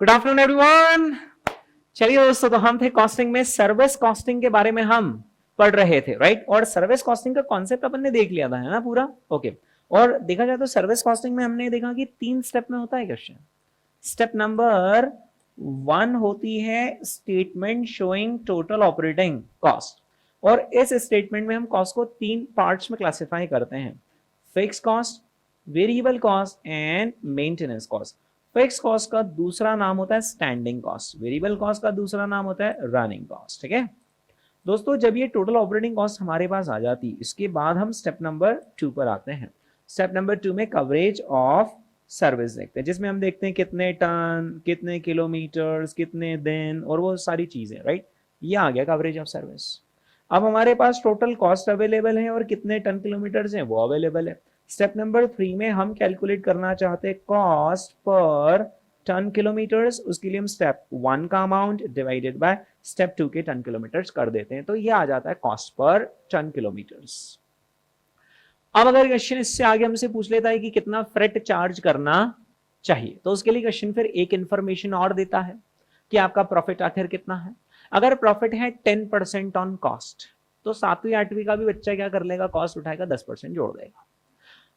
Good afternoon everyone. चलिए दोस्तों, तो हम थे कॉस्टिंग में, सर्विस कॉस्टिंग के बारे में हम पढ़ रहे थे, राइट। और सर्विस कॉस्टिंग का कॉन्सेप्ट अपन ने देख लिया था, है ना, पूरा ओके। और देखा जाए तो सर्विस कॉस्टिंग में हमने देखा कि 3 स्टेप में होता है क्वेश्चन। स्टेप नंबर 1 होती है statement showing total operating cost, और इस स्टेटमेंट में हम कॉस्ट को 3 पार्ट्स में क्लासिफाई करते हैं: fix cost, variable cost and maintenance cost. Fix cost का दूसरा नाम होता है स्टैंडिंग कॉस्ट, वेरिएबल कॉस्ट का दूसरा नाम होता है रनिंग कॉस्ट। ठीक है दोस्तों, जब ये टोटल ऑपरेटिंग कॉस्ट हमारे पास आ जाती, इसके बाद हम स्टेप नंबर 2 पर आते हैं। स्टेप नंबर 2 में कवरेज ऑफ सर्विस देखते हैं, जिसमें हम देखते हैं कितने टन, कितने किलोमीटर, कितने दिन, और वो सारी चीजें, राइट। ये आ गया कवरेज ऑफ सर्विस। अब हमारे पास टोटल कॉस्ट अवेलेबल है और कितने टन किलोमीटर हैं वो अवेलेबल है। स्टेप नंबर 3 में हम कैलकुलेट करना चाहते हैं कॉस्ट पर टन किलोमीटर्स। उसके लिए हम स्टेप 1 का अमाउंट डिवाइडेड बाय स्टेप 2 के टन किलोमीटर्स कर देते हैं, तो ये आ जाता है कॉस्ट पर टन किलोमीटर्स। अब अगर क्वेश्चन इससे आगे हमसे पूछ लेता है कि कितना फ्रेट चार्ज करना चाहिए, तो उसके लिए क्वेश्चन फिर एक इंफॉर्मेशन और देता है कि आपका प्रॉफिट आखिर कितना है। अगर प्रॉफिट है 10% ऑन कॉस्ट, तो 7वीं 8वीं का भी बच्चा क्या कर लेगा, कॉस्ट उठाएगा, 10% जोड़ देगा।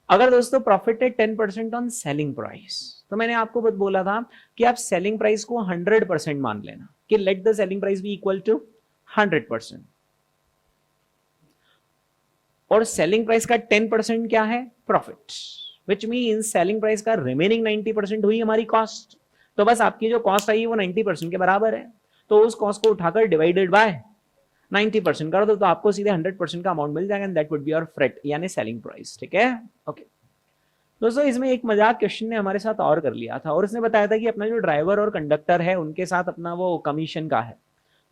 अगर दोस्तों प्रॉफिट है 10% ऑन सेलिंग प्राइस, तो मैंने आपको बोला था कि आप सेलिंग प्राइस को 100% मान लेना, कि let the selling price be equal to 100%। और सेलिंग प्राइस का 10% क्या है, profit, which means selling price का रिमेनिंग 90% हुई हमारी कॉस्ट। तो बस आपकी जो कॉस्ट आई वो 90% के बराबर है, तो उस कॉस्ट को उठाकर डिवाइडेड बाय 90% कर दो, तो आपको सीधे 100% का अमाउंट मिल जाएगा, and that would be your freight यानी सेलिंग प्राइस। ठीक है ओके दोस्तों, इसमें एक मजाक क्वेश्चन ने हमारे साथ और कर लिया था, और उसने बताया था कि अपना जो ड्राइवर और कंडक्टर है उनके साथ अपना वो कमीशन का है।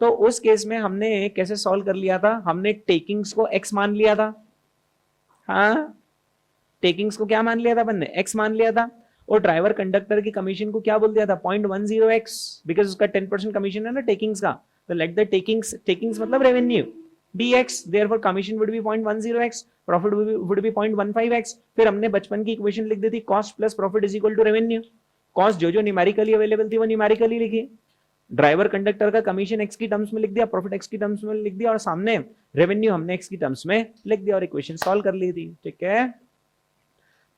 तो उस केस में हमने कैसे सॉल्व कर लिया था, हमने टेकिंग्स को एक्स मान लिया था। हाँ, टेकिंग्स को क्या मान लिया था अपन ने, एक्स मान लिया था। और ड्राइवर कंडक्टर की कमीशन को क्या बोल दिया था, 0.10x, बिकॉज उसका 10% कमीशन है ना टेकिंग्स का। तो लेट द टेकिंग्स मतलब revenue dx, therefore commission would be 0.10x, profit would be 0.15x। फिर हमने बचपन की इक्वेशन लिख दी थी, cost plus profit is equal to revenue. Cost जो जो न्यूमेरिकली अवेलेबल थी वो न्यूमेरिकली लिखी, ड्राइवर कंडक्टर का कमीशन x की टर्म्स में लिख दिया, प्रॉफिट x की टर्म्स में लिख दिया, और सामने रेवेन्यू हमने x की टर्म्स में लिख दिया, और इक्वेशन सॉल्व कर ली थी। ठीक है,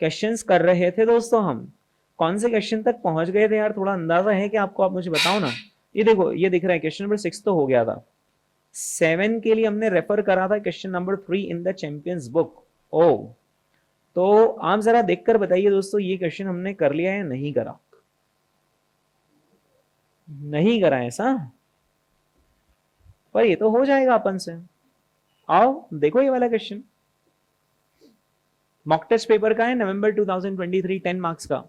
क्वेश्चंस कर रहे थे दोस्तों हम, कौन से क्वेश्चन तक पहुंच गए थे यार, थोड़ा अंदाजा है कि आपको, आप मुझे बताओ ना। ये देखो, ये दिख रहा है क्वेश्चन नंबर 6 तो हो गया था। 7 के लिए हमने रेफर करा था question number 3 in the champions book. ओ, तो आप जरा देखकर बताइए दोस्तों, ये क्वेश्चन हमने कर लिया या नहीं करा। नहीं करा ऐसा, पर ये तो हो जाएगा अपन से। आओ देखो ये वाला क्वेश्चन, मॉक टेस्ट पेपर का है, नवंबर 2023, 10 मार्क्स का।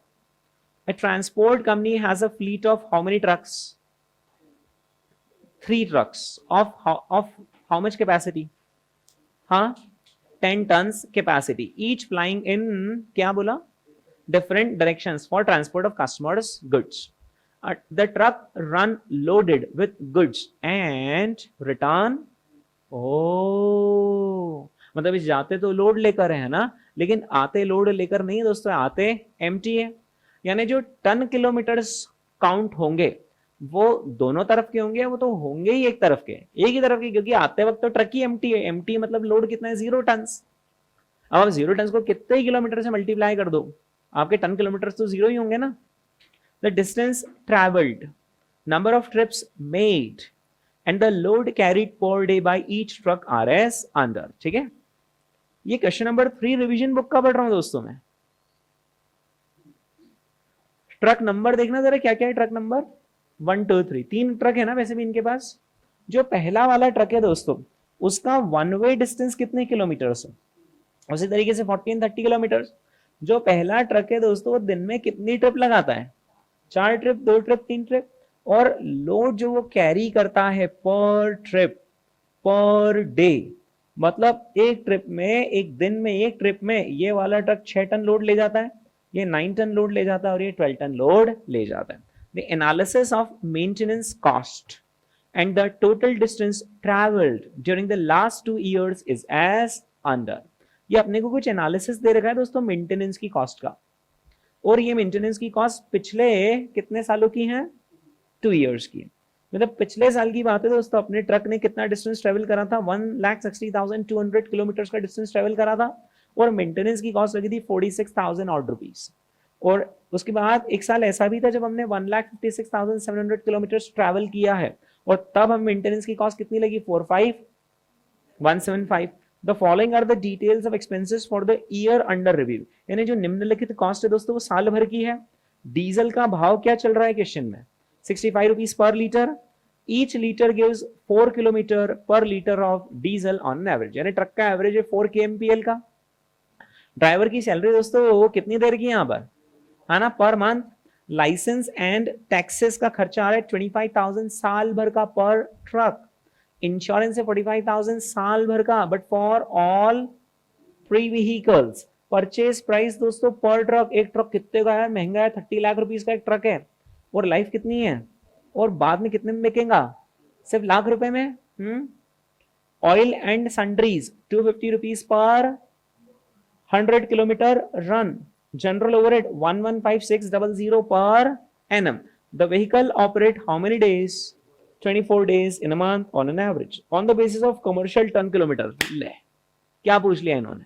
A transport company has a fleet of how many trucks? 3 trucks of how much capacity? हाँ, 10 tons capacity, each flying in क्या बोला, different directions for transport of customers goods. The truck run loaded with goods and return. ओ, मतलब इस जाते तो load लेकर है ना, लेकिन आते लोड लेकर नहीं है दोस्तों, आते एम्प्टी है। यानी जो टन किलोमीटर्स काउंट होंगे वो दोनों तरफ के होंगे, वो तो होंगे ही एक तरफ के, एक ही तरफ के, क्योंकि आते वक्त तो ट्रक ही एम्प्टी है। एम्प्टी मतलब लोड कितना है, 0 टन। अब आप 0 टन को कितने किलोमीटर से मल्टीप्लाई कर दो, आपके टन किलोमीटर तो 0 ही होंगे ना। The distance travelled, number of trips made and the load carried per day by each truck R S under. ठीक है, ये क्वेश्चन नंबर 3 रिवीजन बुक का पढ़ रहा हूं दोस्तों मैं। ट्रक नंबर देखना जरा, क्या क्या है ट्रक नंबर, 1 2 3, 3 ट्रक है ना वैसे भी इनके पास। जो पहला वाला ट्रक है दोस्तों, उसका 1 वे डिस्टेंस कितने किलोमीटर है, उसी तरीके से 40 and 30 किलोमीटर। जो पहला ट्रक है दोस्तों, वो दिन में कितनी ट्रिप लगाता है, 4 ट्रिप, 2 ट्रिप, 3 ट्रिप। और लोड जो वो कैरी करता है पर ट्रिप, पर डे, मतलब एक ट्रिप में, एक दिन में, एक ट्रिप में ये वाला ट्रक 6 टन लोड ले जाता है, ये 9 टन लोड ले जाता है, और ये 12 टन लोड ले जाता है। The analysis of maintenance cost and the total distance travelled during the last 2 years is as under. ये अपने को कुछ एनालिसिस दे रखा है दोस्तों मेंटेनेंस की कॉस्ट का, और ये मेंटेनेंस की कॉस्ट पिछले कितने सालों की है, 2 ईयर्स की। मतलब पिछले साल की बात है दोस्तों, अपने ट्रक ने कितना डिस्टेंस ट्रेवल करा था, 1,60,200 किलोमीटर का डिस्टेंस ट्रेवल करा था, और मेंटेनेंस की कॉस्ट लगी थी 46,000 ऑड रुपीज। और उसके बाद एक साल ऐसा भी था जब हमने 1,56,700 किलोमीटर ट्रैवल किया है, और तब हम मेंटेनेंस की कॉस्ट कितनी लगी, 45,175। The following are the details of expenses for the year under review. यानी जो निम्नलिखित कॉस्ट है दोस्तों वो साल भर की है। डीजल का भाव क्या चल रहा है क्वेश्चन में, 65 rupees per litre. Each litre gives 4 kilometre per litre of diesel on average, यानी ट्रक का एवरेज है 4 kmpl का। ड्राइवर की सैलरी दोस्तों वो कितनी देर की यहाँ पर है ना, per month. Licence and taxes का खर्चा आ रहा है 25,000 साल भर का पर ट्रक। इंश्योरेंस है 45,000 साल भर का, but for all pre vehicles. Purchase price दोस्तों पर ट्रक, एक ट्रक कितने का है, महंगा है, 30 लाख रुपीस का एक ट्रक है, और लाइफ कितनी है, और बाद में कितने में बिकेगा, सिर्फ लाख रुपए में। Oil and sundries 250 rupees per 100 kilometre run. General overhead 115600 per annum. The vehicle operate how many days, 24 days in a month on an average on the basis of commercial ton kilometer। ले क्या पूछ लिया इन्होंने,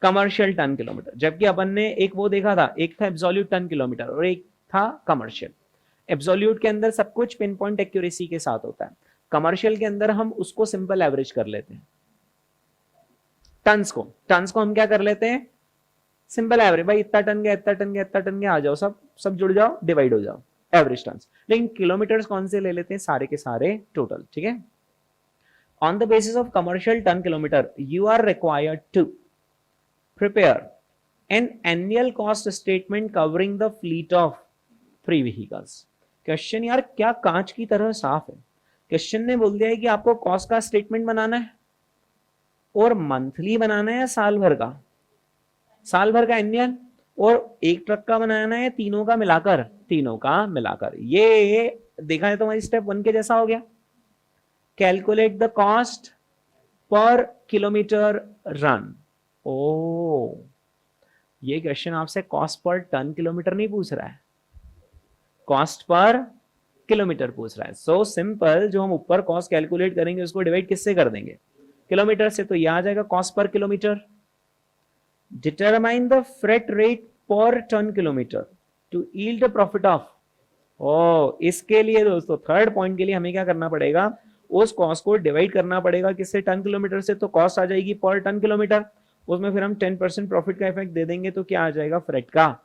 commercial ton kilometre, जबकि अपन ने एक वो देखा था, एक था एब्सोल्यूट टन किलोमीटर और एक था कमर्शियल। एब्सोल्यूट के अंदर सब कुछ पिन पॉइंट एक्यूरेसी के साथ होता है, कमर्शियल के अंदर हम उसको सिंपल एवरेज कर लेते हैं। टन्स को हम क्या कर लेते हैं, सिंपल एवरेज, भाई इतना टन गया, इतना टन गया, इतना टन गया, आ जाओ सब जुड़ जाओ, डिवाइड हो जाओ, एवरेज टन्स। लेकिन किलोमीटर्स कौन से ले लेते हैं, सारे के सारे टोटल, ठीक है। On the basis of commercial ton kilometre you are required to prepare an annual cost statement covering the fleet of free vehicles. Question यार क्या कांच की तरह साफ है, क्वेश्चन ने बोल दिया है कि आपको कॉस्ट का स्टेटमेंट बनाना है, और मंथली बनाना है या साल भर का, साल भर का एनुअल, और एक ट्रक का बनाना है, तीनों का मिलाकर। ये देखा है तो हमारी स्टेप 1 के जैसा हो गया। Calculate the cost per kilometre run. ओ, ये क्वेश्चन आपसे कॉस्ट पर टन किलोमीटर नहीं पूछ रहा है, कॉस्ट पर किलोमीटर पूछ रहा है। सो सिंपल, जो हम ऊपर कॉस्ट कैलकुलेट करेंगे उसको डिवाइड किससे कर देंगे, किलोमीटर से, तो यह आ जाएगा cost per kilometre. Determine the freight rate पर ton kilometre to yield a profit of. इसके लिए दोस्तों थर्ड पॉइंट के लिए हमें क्या करना पड़ेगा, उस कॉस्ट को डिवाइड करना पड़ेगा किससे, टन किलोमीटर से, तो कॉस्ट आ जाएगी पर टन किलोमीटर, उसमें फिर हम 10% प्रॉफिट का इफेक्ट दे देंगे, तो क्या आ जाएगा, फ्रेट का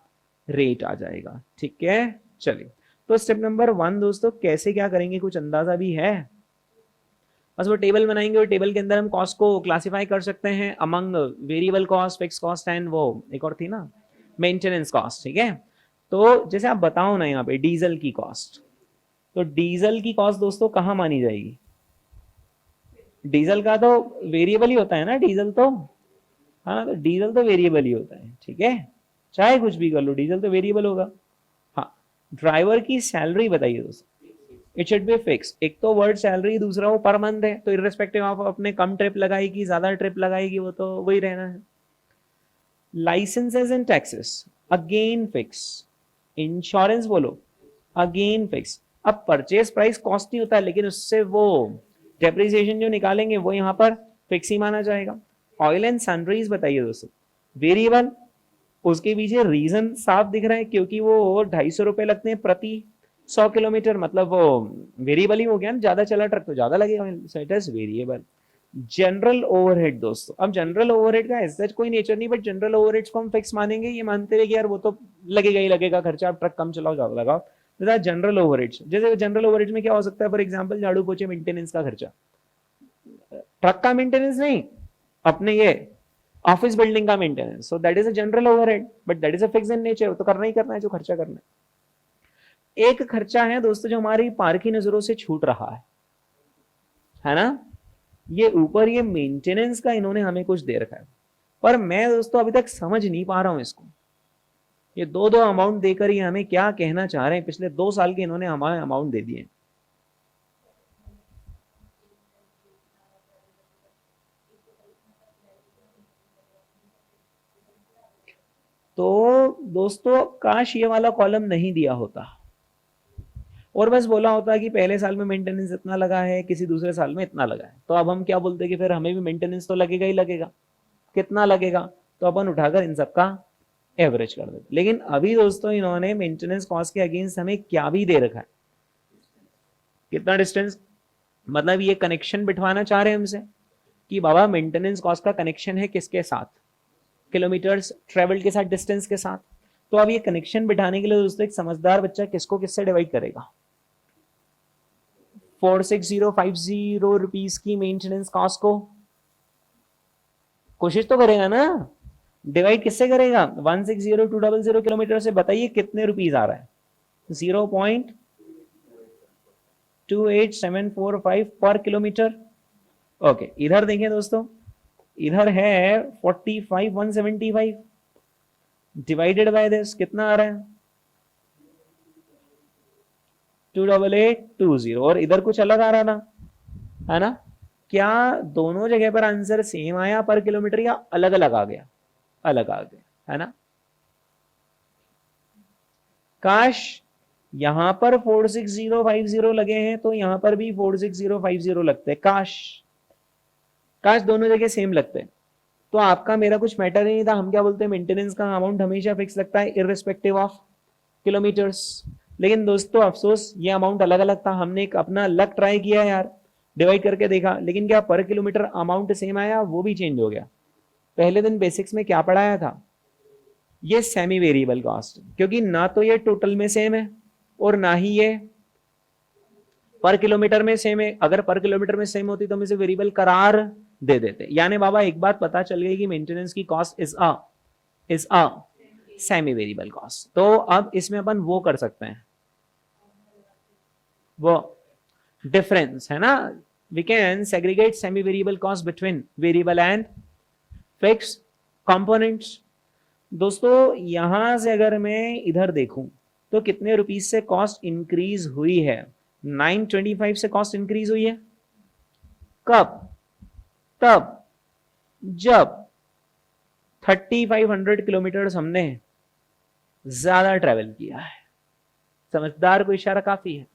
रेट आ जाएगा, ठीक है। चलिए, तो स्टेप नंबर 1 दोस्तों कैसे क्या करेंगे, कुछ अंदाजा भी है, बस वो टेबल बनाएंगे और टेबल के अंदर हम कॉस्ट को क्लासिफाई कर सकते हैं among variable cost, fix cost and वो एक और थी ना मेंटेनेंस कॉस्ट, ठीक है। तो जैसे आप बताओ ना यहाँ पे डीजल की कॉस्ट, तो डीजल की कॉस्ट दोस्तों कहाँ मानी जाएगी, डीजल का तो वेरिएबल ही होता है ना, डीजल तो, हाँ तो डीजल तो वेरिएबल ही होता है, ठीक है, चाहे कुछ भी कर लो डीजल तो वेरिएबल होगा। हाँ, ड्राइवर की सैलरी बताइए दोस्तों, इट शुड बी फिक्स। एक तो वर्ड सैलरी, दूसरा वो पर मंथ है, तो इररिस्पेक्टिव ऑफ अपने कम ट्रिप लगाएगी ज्यादा ट्रिप लगाएगी, वो तो वही रहना है। Licences and taxes again fix, insurance बोलो अगेन फिक्स। अब परचेज प्राइस कॉस्ट नहीं होता है, लेकिन उससे वो डेप्रिसिएशन जो निकालेंगे वो यहाँ पर फिक्स ही माना जाएगा। ऑयल एंड सनराइज बताइए दोस्तों, वेरिएबल, उसके पीछे रीजन साफ दिख रहा है, क्योंकि वो 250 रुपए लगते हैं प्रति 100 किलोमीटर, मतलब वो वेरिएबल ही हो गया ना, ज्यादा चला ट्रक तो ज्यादा लगेगा, so it is variable. General overhead दोस्तों, अब जनरल ओवरहेड का ऐसा कोई नेचर नहीं, बट जनरल ओवरहेड्स को हम फिक्स मानेंगे, ये मानते रहे कि यार वो तो लगेगा ही लगेगा खर्चा, आप ट्रक कम चलाओ ज्यादा लगाओ। जनरल ओवरहेड्स, जैसे जनरल ओवरहेड्स में क्या हो सकता है, फॉर एग्जांपल झाड़ू पोछे मेंटेनेंस का खर्चा, ट्रक का मेंटेनेंस नहीं, अपने ये ऑफिस बिल्डिंग का maintenance, so that is a general overhead, but that is a fix in nature, तो करना ही करना है जो खर्चा करना है। एक खर्चा है दोस्तों जो हमारी पार की नजरों से छूट रहा है ना, ये ऊपर ये मेंटेनेंस का इन्होंने हमें कुछ दे रखा है, पर मैं दोस्तों अभी तक समझ नहीं पा रहा हूं इसको, ये दो अमाउंट देकर ये हमें क्या कहना चाह रहे हैं, पिछले 2 साल के इन्होंने हमारे अमाउंट दे दिए। तो दोस्तों काश ये वाला कॉलम नहीं दिया होता, और बस बोला होता कि पहले साल में मेंटेनेंस इतना लगा है, किसी दूसरे साल में इतना लगा है, तो अब हम क्या बोलते कि फिर हमें भी मेंटेनेंस तो लगेगा ही लगेगा, कितना लगेगा, तो अपन उठाकर इन सबका एवरेज कर देते। लेकिन अभी दोस्तों इन्होंने मेंटेनेंस कॉस्ट के अगेंस्ट हमें क्या भी दे रखा है, कितना डिस्टेंस, मतलब ये कनेक्शन बिठवाना चाह रहे हैं हमसे कि बाबा मेंटेनेंस कॉस्ट का कनेक्शन है किसके साथ, किलोमीटर्स ट्रेवल के साथ, डिस्टेंस के साथ। तो अब ये कनेक्शन बिठाने के लिए दोस्तों एक समझदार बच्चा किसको किससे डिवाइड करेगा, 46050 रुपीस की मेंटेनेंस कॉस्ट को कोशिश तो करेगा ना, डिवाइड किससे करेगा, 160200 किलोमीटर से, बताइए कितने रुपीस आ रहा है, 0.28745 पर किलोमीटर। ओके, इधर देखें दोस्तों, इधर है 45175 डिवाइडेड बाय दिस कितना आ रहा है, 28820, और इधर कुछ अलग आ रहा था, है ना। क्या दोनों जगह पर आंसर सेम आया पर किलोमीटर या अलग अलग आ गया, अलग आ गया, है ना। काश यहां पर 46050 लगे हैं तो यहां पर भी 46050 लगते, काश काश दोनों जगह सेम लगते, तो आपका मेरा कुछ मैटर ही नहीं था। हम क्या बोलते हैं, मेंटेनेंस का अमाउंट हमेशा फिक्स लगता है इररिस्पेक्टिव ऑफ किलोमीटर्स। लेकिन दोस्तों अफसोस ये अमाउंट अलग अलग था, हमने एक अपना अलग ट्राई किया यार, डिवाइड करके देखा, लेकिन क्या पर किलोमीटर अमाउंट सेम आया, वो भी चेंज हो गया। पहले दिन बेसिक्स में क्या पढ़ाया था, ये सेमी वेरिएबल कॉस्ट, क्योंकि ना तो ये टोटल में सेम है और ना ही ये पर किलोमीटर में सेम है। अगर पर किलोमीटर में सेम होती तो हम इसे वेरिएबल करार दे देते। यानी बाबा एक बात पता चल गई कि मेंटेनेंस की cost is a semi variable cost. तो अब इसमें अपन वो कर सकते हैं, वो डिफरेंस है ना, we can segregate semi variable cost between variable and fix components. दोस्तों यहां से अगर मैं इधर देखूं तो कितने रुपीस से कॉस्ट इंक्रीज हुई है, 925 से कॉस्ट इंक्रीज हुई है। कब, तब जब 3500 किलोमीटर हमने ज्यादा ट्रेवल किया है। समझदार को इशारा काफी है।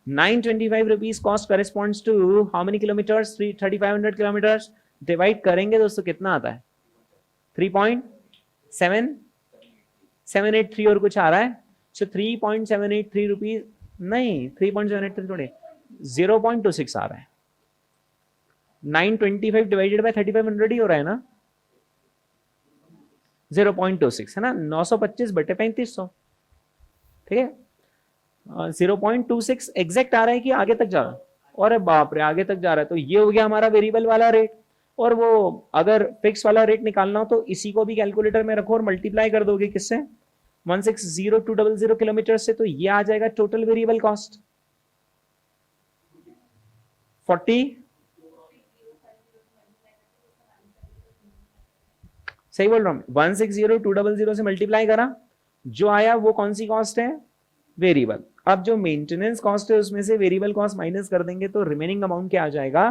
925 rupees cost corresponds to how many kilometres, 3500 kilometres, divide करेंगे दोस्तों कितना आता है, 3.783 और कुछ आ रहा है। सो 3.783 रुपीज नहीं, 3.783 थोड़े, 0.26 आ रहा है। 925 डिवाइडेड बाय 3500 ही हो रहा है ना, 0.26 है ना, 925 बटे 3500, ठीक है। 0.26 एग्जैक्ट आ रहा है कि आगे तक जा रहा है, और बाप रे आगे तक जा रहा है। तो ये हो गया हमारा वेरिएबल वाला रेट। और वो अगर फिक्स वाला रेट निकालना हो तो इसी को भी कैलकुलेटर में रखो और मल्टीप्लाई कर दोगे किससे, 160200 किलोमीटर से, तो ये आ जाएगा टोटल वेरिएबल कॉस्ट 40, सही बोल रहा हूं, 160200 से मल्टीप्लाई करा, जो आया वो कौन सी कॉस्ट है, वेरिएबल। अब जो मेंटेनेंस कॉस्ट है उसमें से वेरिएबल कॉस्ट माइनस कर देंगे तो रिमेनिंग अमाउंट क्या आ जाएगा,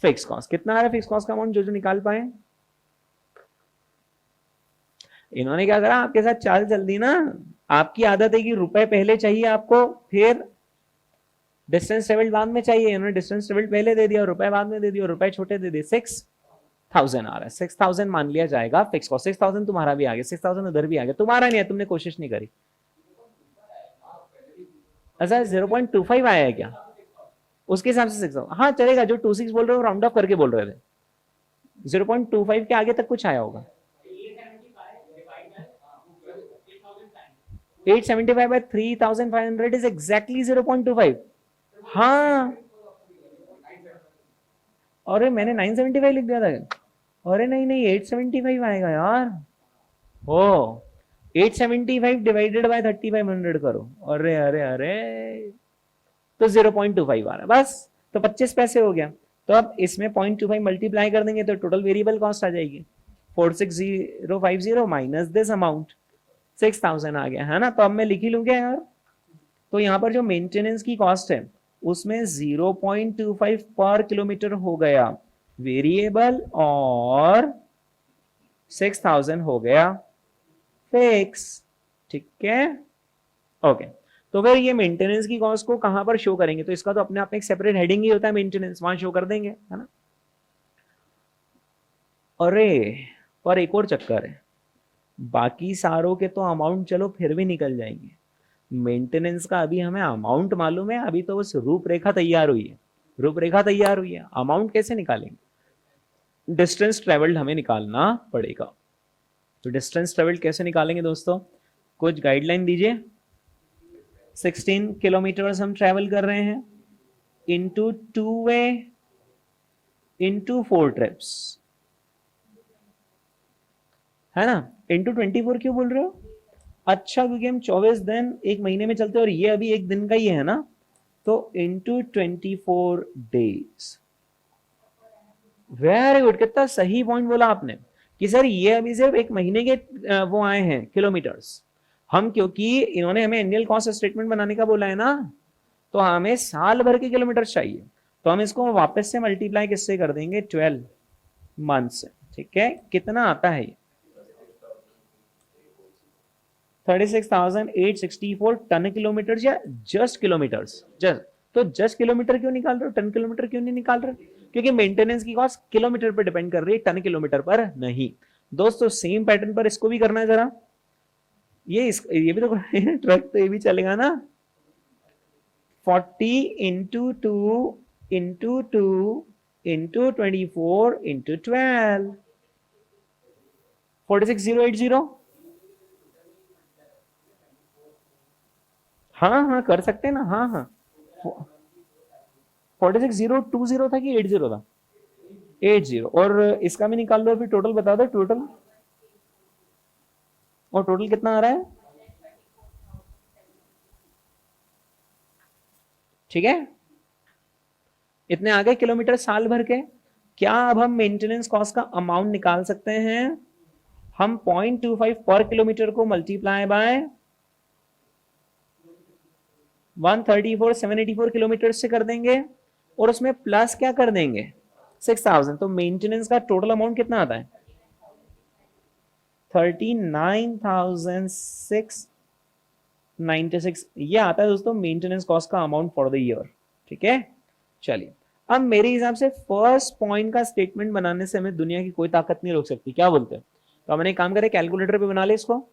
फिक्स कॉस्ट। कितना आ रहा है फिक्स कॉस्ट का अमाउंट, जो निकाल पाए। इन्होंने क्या करा, आपके साथ चाल चल दी ना, आपकी आदत है कि रुपए पहले चाहिए आपको, फिर डिस्टेंस ट्रेवल बाद में चाहिए। इन्होंने डिस्टेंस ट्रेवल पहले दे दिया, रुपए बाद में दे दिया, रुपए छोटे दे दिए। 6000 आ रहा है, 6000 मान लिया जाएगा फिक्स कॉस्ट। 6000 तुम्हारा भी आ गया, 6000 उधर भी आ गया, तुम्हारा नहीं है, तुमने कोशिश नहीं करी। अच्छा 0.25 आया है क्या, उसके हिसाब से 6, हाँ चलेगा। जो 26 बोल रहे हो राउंड ऑफ करके बोल रहे थे, 0.25 के आगे तक कुछ आया होगा। 875 by 3500 is exactly 0.25। हाँ अरे मैंने 975 लिख दिया था, अरे नहीं नहीं 875 आएगा यार। ओ 875 डिवाइडेड बाय 3500 करो, अरे अरे अरे, तो 0.25 आ रहा है बस, तो 25 पैसे हो गया। तो अब इसमें 0.25 मल्टीप्लाई कर देंगे तो टोटल वेरिएबल कॉस्ट आ जाएगी 46050 माइनस दिस अमाउंट 6000 आ गया, है ना। तो अब मैं लिख ही लूं क्या यार, तो यहाँ पर जो मेंटेनेंस की कॉस्ट है उसमें 0.25 पर किलोमीटर हो गया वेरिएबल और 6000 हो गया फिक्स, ठीक है। ओके, तो फिर ये मेंटेनेंस की कॉस्ट को कहां पर शो करेंगे? तो इसका तो अपने आप में एक सेपरेट हेडिंग ही होता है मेंटेनेंस, वहां शो कर देंगे, है ना। अरे पर एक और चक्कर है, बाकी सारों के तो अमाउंट चलो फिर भी निकल जाएंगे, मेंटेनेंस का अभी हमें अमाउंट मालूम है, अभी तो बस रूपरेखा तैयार हुई है, रूपरेखा तैयार हुई है, अमाउंट कैसे निकालेंगे? डिस्टेंस ट्रेवल्ड हमें निकालना पड़ेगा। तो डिस्टेंस ट्रेवल्ड कैसे निकालेंगे दोस्तों? कुछ गाइडलाइन दीजिए। 16 किलोमीटर हम ट्रेवल कर रहे हैं, इंटू 2 वे इंटू 4 ट्रिप्स, है ना। इंटू 24 क्यों बोल रहे हो? अच्छा, क्योंकि हम 24 दिन एक महीने में चलते हैं और ये अभी एक दिन का ही है ना, तो इंटू 24 डेज। वेरी गुड, कितना सही पॉइंट बोला आपने कि सर ये अभी सिर्फ एक महीने के वो आए हैं किलोमीटर्स, हम क्योंकि इन्होंने हमें एनुअल कॉस्ट स्टेटमेंट बनाने का बोला है ना, तो हमें साल भर के किलोमीटर चाहिए, तो हम इसको वापस से मल्टीप्लाई किससे कर देंगे? 12 मंथ से। ठीक है, कितना आता है ये? 36,864 टन किलोमीटर या जस्ट किलोमीटर्स? जस्ट, तो जस्ट किलोमीटर क्यों निकाल रहे हो, टन किलोमीटर क्यों नहीं निकाल रहे? क्योंकि मेंटेनेंस की कॉस्ट किलोमीटर पर डिपेंड कर रही है, टन किलोमीटर पर नहीं। दोस्तों सेम पैटर्न पर इसको भी करना है जरा, ये भी तो ट्रक तो ये भी चलेगा ना। 40 इंटू 2 इंटू 2 इंटू 24 इंटू 12, 46,080। हाँ हाँ कर सकते हैं ना, हाँ हाँ। 46,020 था कि 80 था? 80। और इसका भी निकाल लो, फिर टोटल बता दो टोटल, और टोटल कितना आ रहा है? ठीक है, इतने आ गए किलोमीटर साल भर के। क्या अब हम मेंटेनेंस कॉस्ट का अमाउंट निकाल सकते हैं? हम 0.25 पर किलोमीटर को मल्टीप्लाई बाय 134,784 किलोमीटर से कर देंगे, और उसमें प्लस क्या कर देंगे? 6,000। तो मेंटेनेंस का टोटल अमाउंट कितना आता है? 39,696 ये आता है दोस्तों मेंटेनेंस कॉस्ट का अमाउंट फॉर द ईयर। ठीक है, चलिए अब मेरे हिसाब से फर्स्ट पॉइंट का स्टेटमेंट बनाने से हमें दुनिया की कोई ताकत नहीं रोक सकती, क्या बोलते हैं? तो हमने एक काम करें, कैलकुलेटर पे बना ले इसको।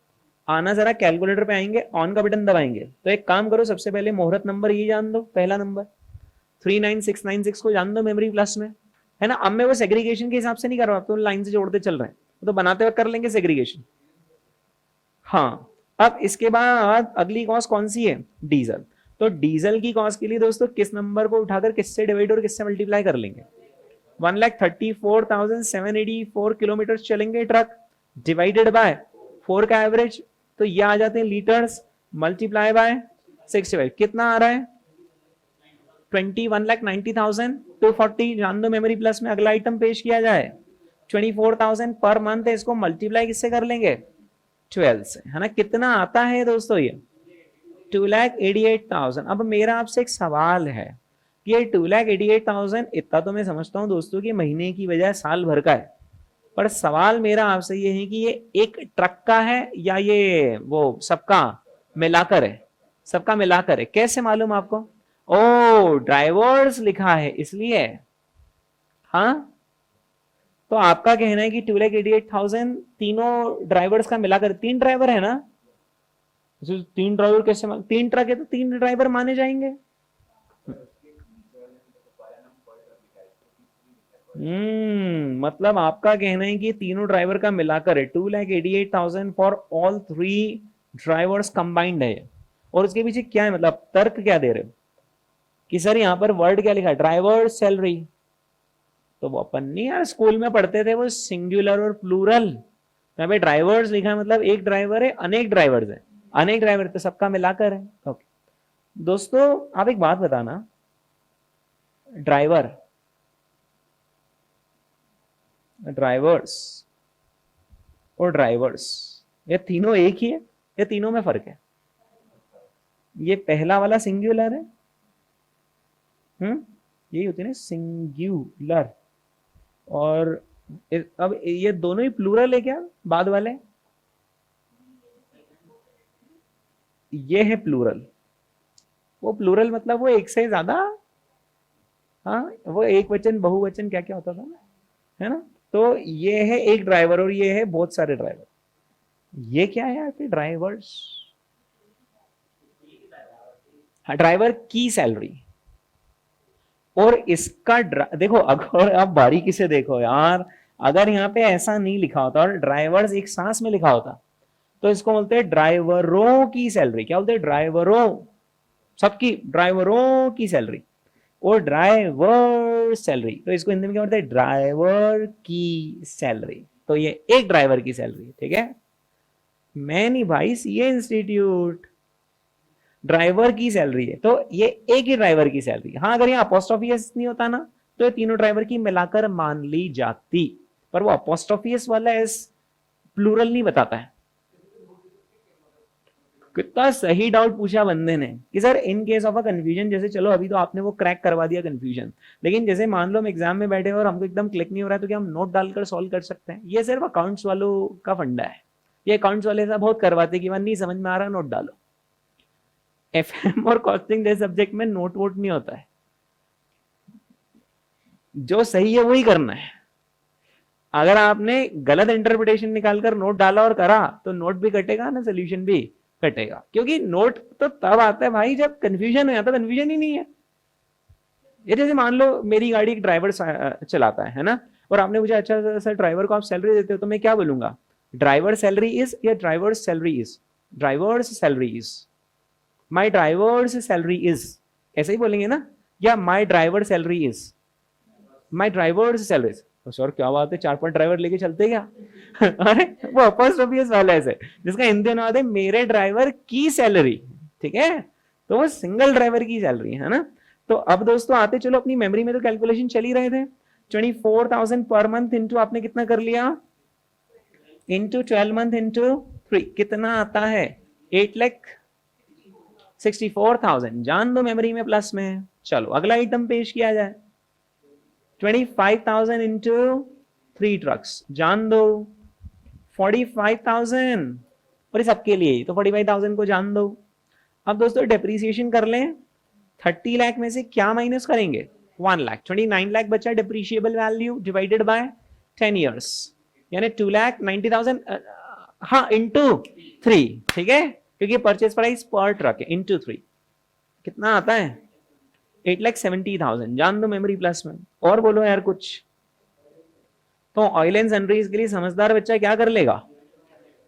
आना जरा कैलकुलेटर पे, आएंगे ऑन का बटन दबाएंगे, तो एक काम करो, सबसे पहले मुहूर्त नंबर ये जान दो, पहला नंबर 39696 को जान दो मेमोरी प्लस में, है ना। अब मैं वो सेग्रीगेशन के हिसाब से नहीं कर रहा, तो लाइन से जोड़ते चल रहे हैं, तो बनाते हुए कर लेंगे सेग्रीगेशन। हाँ, अब इसके बाद अगली कॉस्ट कौन सी है? डीजल। तो डीजल की कॉस्ट के लिए दोस्तों किस नंबर को उठाकर किससे डिवाइड और किससे मल्टीप्लाई कर लेंगे? 1,34,784 किलोमीटर चलेंगे ट्रक, डिवाइडेड बाय 4 का एवरेज, तो ये आ जाते हैं लीटर्स, मल्टीप्लाई बाय 65, कितना आ रहा है? 21,90,240। जान दो मेमोरी प्लस में अगला आइटम पेश किया जाए, 24,000 पर मंथ है, इसको मल्टीप्लाई किससे कर लेंगे? 12 से, है ना। कितना आता है दोस्तों ये? 2,88,000। अब मेरा आपसे एक सवाल है, ये 2,88,000 इतना तो मैं समझता हूं दोस्तों कि महीने की बजाय साल भर का है, पर सवाल मेरा आपसे ये है कि ये एक ट्रक का है या ये वो सबका मिलाकर है? सबका मिलाकर है, कैसे मालूम आपको? ओ, ड्राइवर्स लिखा है इसलिए। हाँ, तो आपका कहना है कि 2,88,000 तीनों ड्राइवर्स का मिलाकर, 3 ड्राइवर है ना, 3 ड्राइवर कैसे 3 ट्रक है तो 3 ड्राइवर माने जाएंगे। मतलब आपका कहना है कि तीनों ड्राइवर का मिलाकर है 2,88,000 फॉर ऑल 3 ड्राइवर्स कंबाइंड है। और उसके पीछे क्या है, मतलब तर्क क्या दे रहे हो कि सर यहाँ पर वर्ड क्या लिखा है? Driver salary. तो वो अपन नहीं यार स्कूल में पढ़ते थे वो सिंगुलर और प्लूरल, यहाँ पे ड्राइवर्स लिखा है, मतलब एक ड्राइवर है, अनेक ड्राइवर्स है, अनेक ड्राइवर तो सबका मिलाकर है। ओके दोस्तों, आप एक बात बताना, ड्राइवर, ड्राइवर्स और ड्राइवर्स, ये तीनों एक ही है या तीनों में फर्क है? ये पहला वाला सिंगुलर है, यही होती है ना सिंगुलर, और अब ये दोनों ही प्लूरल है क्या बाद वाले? ये है प्लूरल, वो प्लूरल मतलब वो एक से ज्यादा, हाँ वो एक वचन बहुवचन क्या क्या होता था ना, है ना। तो ये है एक ड्राइवर और ये है बहुत सारे ड्राइवर। ये क्या है आपके ड्राइवर्स, ड्राइवर की सैलरी। और इसका देखो अगर आप बारीकी से देखो यार, अगर यहाँ पे ऐसा नहीं लिखा होता और ड्राइवर्स एक सांस में लिखा होता तो इसको बोलते हैं ड्राइवरों की सैलरी। क्या बोलते हैं, ड्राइवरों, सबकी ड्राइवरों की सैलरी। और ड्राइवर सैलरी, तो इसको हिंदी में क्या बोलते हैं, ड्राइवर की सैलरी। तो ये एक ड्राइवर की सैलरी, ठीक है। मैं नहीं भाई, सीए इंस्टीट्यूट, ड्राइवर की सैलरी है तो ये एक ही ड्राइवर की सैलरी। हाँ अगर यहाँ अपोस्ट्रोफी एस नहीं होता ना तो ये तीनों ड्राइवर की मिलाकर मान ली जाती, पर वो अपोस्ट्रोफी एस वाला एस प्लूरल नहीं बताता है। कितना सही डाउट पूछा बंदे ने कि sir in case of a confusion, जैसे चलो अभी तो आपने वो क्रैक करवा दिया कंफ्यूजन, लेकिन जैसे मान लो हम एग्जाम में बैठे और हमको एकदम क्लिक नहीं हो रहा है तो क्या हम नोट डालकर सॉल्व कर सकते हैं। ये सिर्फ अकाउंट्स वालों का फंडा है, ये अकाउंट्स वाले ऐसा बहुत करवाते कि नहीं समझ में आ रहा नोट डालो। एफएम और कॉस्टिंग जैसे सब्जेक्ट में नोट वोट नहीं होता है, जो सही है वही करना है। अगर आपने गलत इंटरप्रिटेशन निकालकर नोट डाला और करा तो नोट भी कटेगा ना, सोल्यूशन भी कटेगा, क्योंकि नोट तो तब आता है भाई जब कंफ्यूजन हो जाता, कंफ्यूजन ही नहीं है। ये जैसे मान लो मेरी गाड़ी एक ड्राइवर चलाता है ना, और आपने मुझे अच्छा सर ड्राइवर को आप सैलरी देते हो, तो मैं क्या बोलूंगा, ड्राइवर सैलरी इज या driver salary is, driver salary is, my drivers salary is, ऐसे ही बोलेंगे ना, या माई driver salary is, my drivers salary. तो सर क्या बात है, 4-5 ड्राइवर लेके चलते क्या अरे वो अपोस्ट्रोफी वाला है जिसका हिंदी अनुवाद है मेरे ड्राइवर की सैलरी, ठीक है। तो वो सिंगल ड्राइवर की सैलरी है ना। तो अब दोस्तों आते चलो अपनी मेमोरी में, तो कैलकुलेशन चल ही रहे थे। 24,000 पर मंथ इंटू आपने कितना कर लिया, इंटू 12 मंथ इंटू 3 कितना आता है, 8,64,000। जान दो मेमोरी में प्लस में। चलो अगला आइटम पेश किया जाए, 25,000 इंटू 3 ट्रक्स, जान दो 45,000, और सबके लिए तो 45,000 को जान दो। अब दोस्तों डेप्रीसिएशन कर लें, 30 लाख में से क्या माइनस करेंगे, 1 लाख, 29 लाख बचा depreciable value divided by 10 years, यानी 2,90,000, हाँ इंटू 3, ठीक है, क्योंकि परचेज प्राइस पर ट्रक है, इंटू 3 कितना आता है, 8,70,000। जान दो मेमोरी प्लस में। और बोलो यार कुछ। तो ऑयल एंड सनराइज के लिए समझदार बच्चा क्या कर लेगा,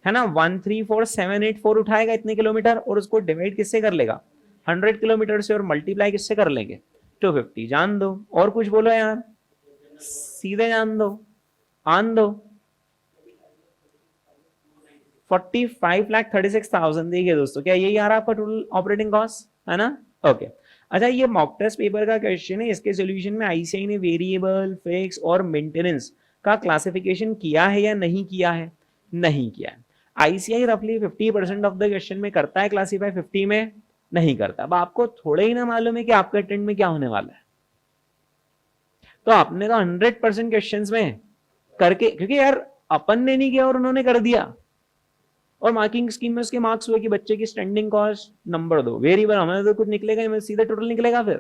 है ना, 134,784 उठाएगा इतने किलोमीटर, और उसको डिवाइड किससे कर लेगा, 100 किलोमीटर से, और मल्टीप्लाई किससे कर लेंगे, 250। जान दो। और कुछ बोलो यार, सीधे जान दो, आन दो। 45,36,000। देखिए दोस्तों, क्या यही आ रहा है आपका टोटल ऑपरेटिंग कॉस्ट, है ना। ओके अच्छा, ये मॉक टेस्ट पेपर का क्वेश्चन है, इसके सॉल्यूशन में आईसीआई ने वेरिएबल, फिक्स और मेंटेनेंस का क्लासिफिकेशन किया है या नहीं किया है, नहीं किया है। आईसीआई रफली 50% ऑफ द क्वेश्चन में करता है क्लासीफाई, 50 में नहीं करता। अब आपको थोड़े ही ना मालूम है कि आपका अटेंड में क्या होने वाला है, तो आपने तो 100% क्वेश्चंस में करके, क्योंकि यार अपन ने नहीं किया और उन्होंने कर दिया, और मार्किंग स्कीम में उसके मार्क्स हुए कि बच्चे की स्टैंडिंग कॉस्ट नंबर दो, वेरिएबल हमें तो कुछ निकलेगा नहीं, सीधा टोटल निकलेगा फिर,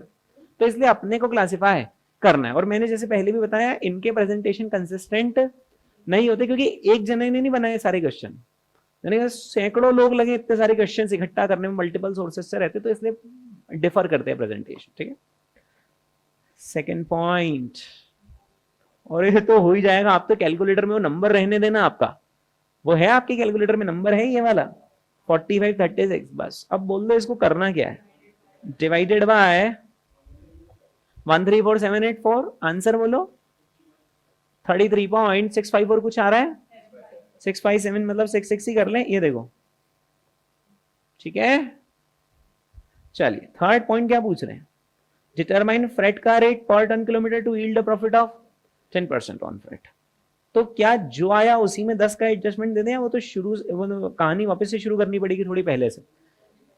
तो इसलिए अपने को क्लासिफाई करना है। और मैंने जैसे पहले भी बताया, इनके प्रेजेंटेशन कंसिस्टेंट नहीं होते, क्योंकि एक जने ने नहीं बनाए सारे क्वेश्चन, यानी सैकड़ों लोग लगे इतने सारे क्वेश्चन इकट्ठा करने में, मल्टीपल सोर्सेस से रहते, तो इसलिए डिफर करते हैं प्रेजेंटेशन, ठीक है। सेकेंड पॉइंट, और ये तो हो ही जाएगा, आप तो कैलकुलेटर में वो नंबर रहने देना, आपका वो है, आपके कैलकुलेटर में नंबर है ये वाला 4536। बस अब बोल दो इसको करना क्या है, डिवाइडेड बाय 134,784, आंसर बोलो 33.654 कुछ आ रहा है, 657 मतलब 66 ही कर लें, ये देखो, ठीक है। चलिए थर्ड पॉइंट क्या पूछ रहे हैं, डिटरमाइन फ्रेट का रेट पर ton kilometre to yield a profit of 10% on freight. तो क्या जो आया उसी में 10 का एडजस्टमेंट दे दें, वो तो शुरू, वो कहानी वापस से शुरू करनी पड़ेगी, थोड़ी पहले से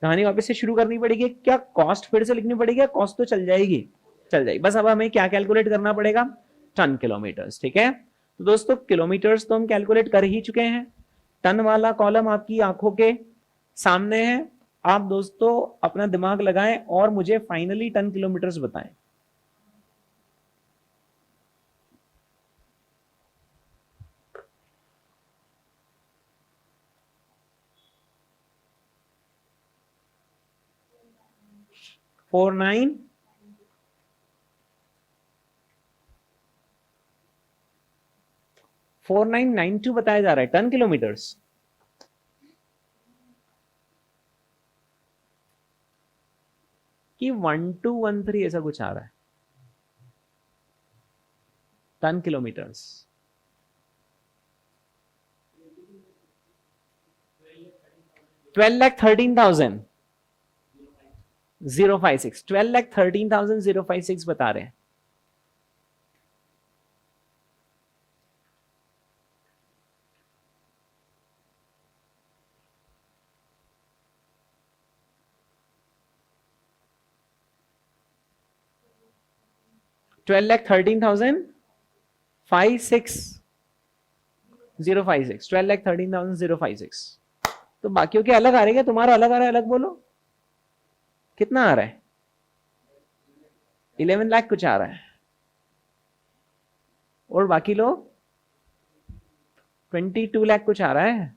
कहानी वापस से शुरू करनी पड़ेगी। क्या कॉस्ट फिर से लिखनी पड़ेगी, कॉस्ट तो चल जाएगी, चल जाएगी, बस अब हमें क्या कैलकुलेट करना पड़ेगा, टन किलोमीटर्स, ठीक है। तो दोस्तों किलोमीटर्स तो हम कैलकुलेट कर ही चुके हैं, टन वाला कॉलम आपकी आंखों के सामने है, आप दोस्तों अपना दिमाग लगाएं और मुझे फाइनली टन किलोमीटर्स बताएं। फोर 4992 बताया जा रहा है टन किलोमीटर्स। कि 1213 ऐसा कुछ आ रहा है टन किलोमीटर्स। 12,13,000 12,13,056 बता रहे हैं। ट्वेल्व लैख 13,056 12,13,056। तो बाकियों के अलग आ रहे हैं, तुम्हारा अलग आ रहा है, अलग बोलो कितना आ रहा है। 11 लाख कुछ आ रहा है और बाकी लोग 22 लाख कुछ आ रहा है।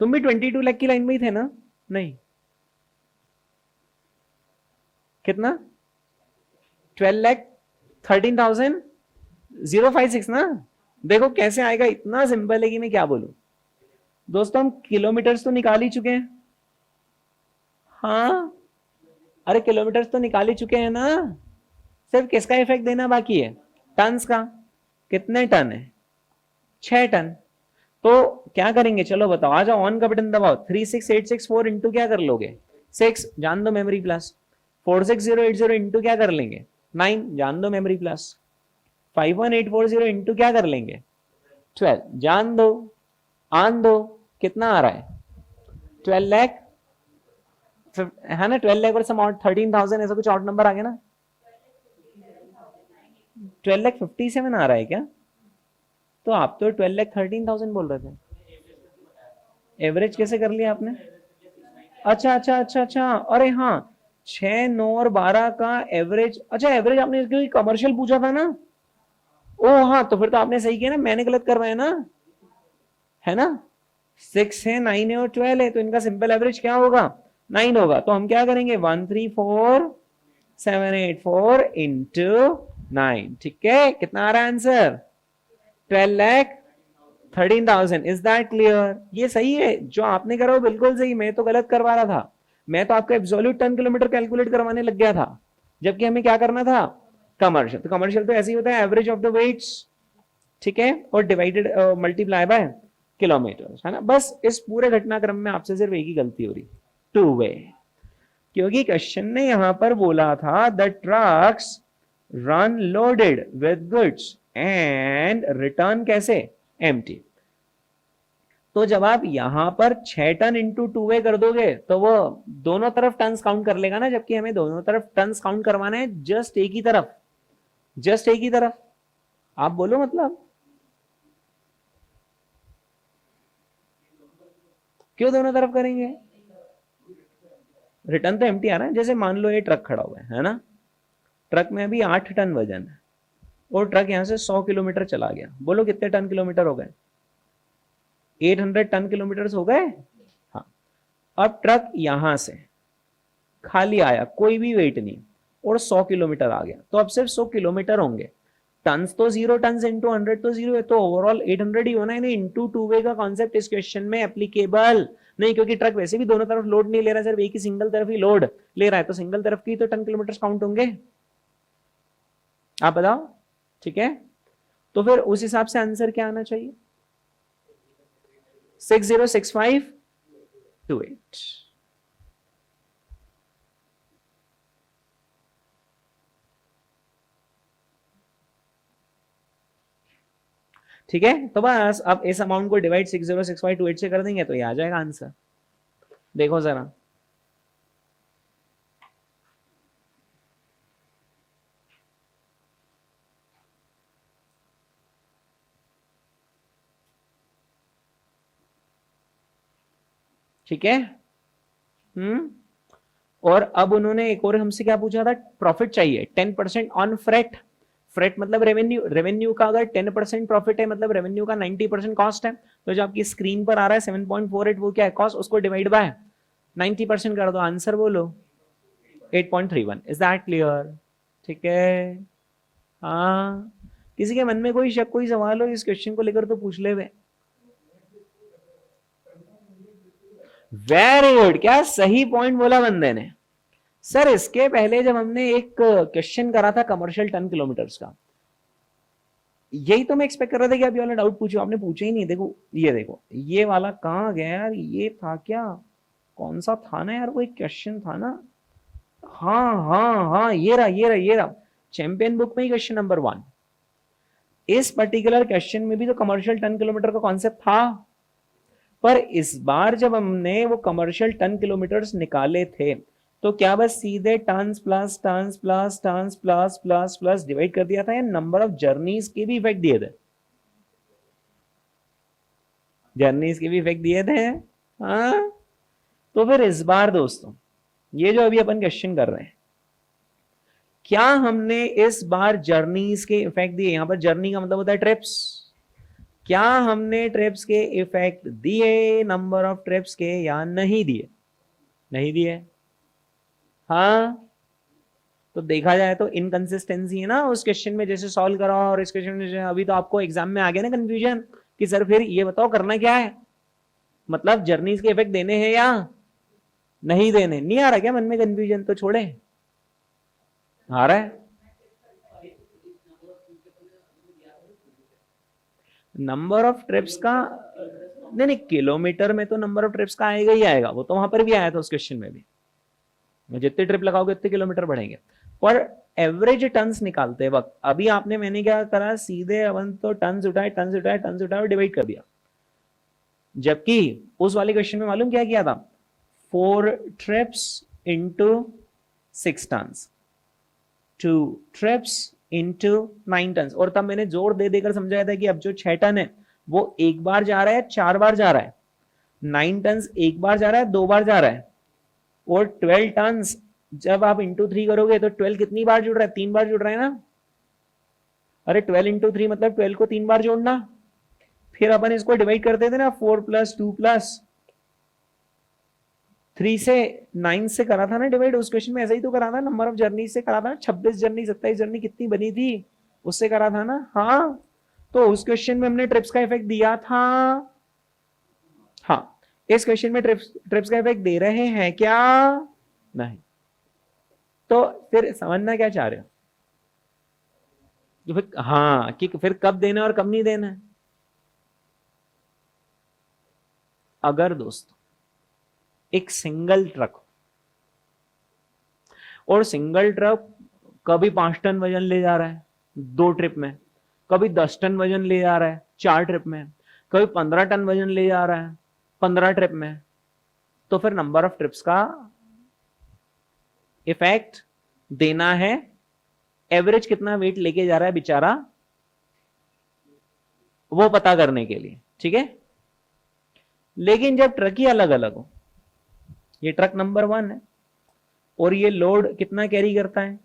तुम भी 22 लाख की लाइन में ही थे ना? नहीं, कितना? 12,13,056 ना। देखो कैसे आएगा, इतना सिंपल है कि मैं क्या बोलूं दोस्तों। हम किलोमीटर्स तो निकाल ही चुके हैं। हाँ, अरे किलोमीटर्स तो निकाल ही चुके हैं ना, सिर्फ किसका इफेक्ट देना बाकी है? टन्स का। कितने टन है? 6 टन। तो क्या करेंगे, चलो बताओ, आ जाओ, ऑन का बटन दबाओ। 36864 इंटू क्या कर लोगे? 6, जान दो मेमोरी प्लस। 46080 इंटू क्या कर लेंगे? 9, जान दो मेमोरी प्लस। 51840 इंटू क्या कर लेंगे? 12, जान दो, आन दो। कितना आ रहा है? 12 लाख है ना। 12 लाख और सम और 13,000 ऐसा कुछ और नंबर आ गया ना। 12,57 आ रहा है क्या? तो आप तो 12,13,000 बोल रहे थे। एवरेज कैसे कर लिया आपने? अच्छा अच्छा अच्छा अच्छा, अरे हाँ, 6, 9 और 12 का एवरेज। अच्छा, एवरेज आपने क्योंकि कमर्शियल पूछा था ना। ओ हाँ, तो फिर तो आपने सही किया ना, मैंने गलत करवाया ना, है ना। 6 है, 9 है और 12 है, तो इनका सिंपल एवरेज क्या होगा? 9 होगा। तो हम क्या करेंगे? 134,784 इंटू 9। ठीक है, कितना आ रहा है आंसर? 12,13,000। Is that clear? ये सही है, जो आपने करा वो बिल्कुल सही, मैं तो गलत करवा रहा था। मैं तो आपका एब्सोल्यूट टन किलोमीटर कैलकुलेट करवाने लग गया था, जबकि हमें क्या करना था? कमर्शियल। तो कमर्शियल तो ऐसे ही होता है, एवरेज ऑफ द वेट्स, ठीक है, और डिवाइडेड मल्टीप्लाई बाय किलोमीटर, है ना। बस इस पूरे घटनाक्रम में आपसे सिर्फ एक ही गलती हो रही, टू वे। क्योंकि क्वेश्चन ने यहां पर बोला था the trucks run loaded with goods and return कैसे? एम्प्टी। तो जब आप यहां पर 6 टन इंटू 2 कर दोगे तो वो दोनों तरफ टन्स काउंट कर लेगा ना, जबकि हमें दोनों तरफ टन्स काउंट करवाना है, जस्ट एक ही तरफ, जस्ट एक ही तरफ। आप बोलो मतलब क्यों दोनों तरफ करेंगे? रिटर्न तो एम्प्टी आ रहा है। जैसे मान लो ये ट्रक खड़ा हुआ है ना, ट्रक में अभी 8 टन वजन है और ट्रक यहां से 100 किलोमीटर चला गया। बोलो कितने टन किलोमीटर हो गए? 800 टन किलोमीटर हो गए। हाँ, अब ट्रक यहां से खाली आया, कोई भी वेट नहीं, और 100 किलोमीटर आ गया, तो अब सिर्फ 100 किलोमीटर होंगे। टन्स तो 0, टन्स इंटू 100 तो 0 है, तो ओवरऑल 800 ही होना है। इंटू 2 का कॉन्सेप्ट इस क्वेश्चन में एप्लीकेबल नहीं, क्योंकि ट्रक वैसे भी दोनों तरफ लोड नहीं ले रहा, सिर्फ एक ही सिंगल तरफ ही लोड ले रहा है, तो सिंगल तरफ की तो टन किलोमीटर काउंट होंगे। आप बताओ, ठीक है। तो फिर उस हिसाब से आंसर क्या आना चाहिए? 606528। ठीक है, तो बस अब इस अमाउंट को डिवाइड 606528 से कर देंगे तो ये आ जाएगा आंसर। देखो जरा, ठीक है। और अब उन्होंने एक और हमसे क्या पूछा था, प्रॉफिट चाहिए 10% ऑन फ्रेट। फ्रेट मतलब रेवेन्यू, रेवेन्यू का अगर 10% प्रॉफिट है मतलब रेवेन्यू का 90% कॉस्ट है। तो जो आपकी स्क्रीन पर आ रहा है 7.48 वो क्या है, कॉस्ट, उसको डिवाइड बाय 90% कर दो, आंसर बोलो 8.31। Is that clear? ठीक है। हाँ, किसी के मन में कोई शक, कोई सवाल हो इस क्वेश्चन को लेकर तो पूछ ले वे। वेरी गुड, क्या सही पॉइंट बोला बंदे ने। सर इसके पहले जब हमने एक क्वेश्चन करा था कमर्शियल टन किलोमीटर्स का, यही तो मैं एक्सपेक्ट कर रहा था कि आप ये वाला डाउट पूछो, आपने पूछा ही नहीं। देखो ये देखो, ये वाला कहाँ गया यार, ये था क्या, कौन सा था ना यार, वो एक क्वेश्चन था ना, हाँ हाँ हाँ, ये रहा ये रहा ये रहा, चैंपियन बुक में ही क्वेश्चन नंबर 1। इस पर्टिकुलर क्वेश्चन में भी तो कमर्शियल टन किलोमीटर का कॉन्सेप्ट था, पर इस बार जब हमने वो कमर्शियल टन किलोमीटर्स निकाले थे तो क्या बस सीधे tons plus tons plus tons plus plus plus divide कर दिया था, या नंबर ऑफ जर्नीज के भी इफेक्ट दिए थे? जर्नीज के भी इफेक्ट दिए थे। हाँ, तो फिर इस बार दोस्तों ये जो अभी अपन क्वेश्चन कर रहे हैं, क्या हमने इस बार जर्नीज के इफेक्ट दिए? यहां पर जर्नी का मतलब होता है ट्रिप्स। क्या हमने ट्रिप्स के इफेक्ट दिए नंबर ऑफ ट्रिप्स के या नहीं दिए? नहीं दिए। हाँ, तो देखा जाए तो इनकंसिस्टेंसी है ना उस क्वेश्चन में जैसे सॉल्व करा और इस क्वेश्चन में। अभी तो आपको एग्जाम में आ गया ना कंफ्यूजन कि सर फिर ये बताओ करना क्या है, मतलब जर्नीज के इफेक्ट देने हैं या नहीं देने? नहीं आ रहा क्या मन में कंफ्यूजन? तो छोड़े, आ रहा है। नंबर ऑफ ट्रिप्स का नहीं नहीं, किलोमीटर में तो नंबर ऑफ ट्रिप्स का आएगा ही आएगा, वो तो वहां पर भी आया था उस क्वेश्चन में भी, जितने ट्रिप लगाओगे उतने किलोमीटर बढ़ेंगे। पर एवरेज टन्स निकालते वक्त अभी आपने, मैंने क्या करा, सीधे अपन तो टन्स उठाए टन्स उठाए टन्स उठाए और डिवाइड कर दिया। जबकि उस वाले क्वेश्चन में मालूम क्या किया था, 4 trips into 6 tons, 2 trips into 9 ton. और तब मैंने जोर दे देकर समझाया था कि अब जो 6 टन है वो एक बार जा रहा है, 4 बार जा रहा है, 9 टन एक बार जा रहा है, 2 बार जा रहा है, और 12 टन जब आप इंटू 3 करोगे तो 12 कितनी बार जुड़ रहा है, 3 बार जुड़ रहा है ना। अरे 12 इंटू 3 मतलब 12 को 3 बार जोड़ना। फिर अपन इसको डिवाइड करते थे ना, 4 + 2 + 3 से 9 से करा था ना डिवाइड, उस क्वेश्चन में ऐसा ही तो करा था, नंबर ऑफ जर्नी से करा था, 26 जर्नी 27 जर्नी कितनी बनी थी उससे करा था ना। हाँ, तो उस क्वेश्चन में हमने ट्रिप्स का इफेक्ट दिया था। हाँ, इस क्वेश्चन में ट्रिप्स का इफेक्ट दे रहे हैं क्या? नहीं। तो फिर समझना क्या चाह रहे हो कि फिर, हाँ, कि फिर कब देना और कब नहीं देना है। अगर दोस्तों एक सिंगल ट्रक, और सिंगल ट्रक कभी 5 टन वजन ले जा रहा है 2 ट्रिप में, कभी 10 टन वजन ले जा रहा है 4 ट्रिप में, कभी 15 टन वजन ले जा रहा है 15 ट्रिप में, तो फिर नंबर ऑफ ट्रिप्स का इफेक्ट देना है। एवरेज कितना वेट लेके जा रहा है बेचारा वो पता करने के लिए, ठीक है। लेकिन जब ट्रक ही अलग अलग हो, ये ट्रक नंबर 1 है और ये लोड कितना कैरी करता है,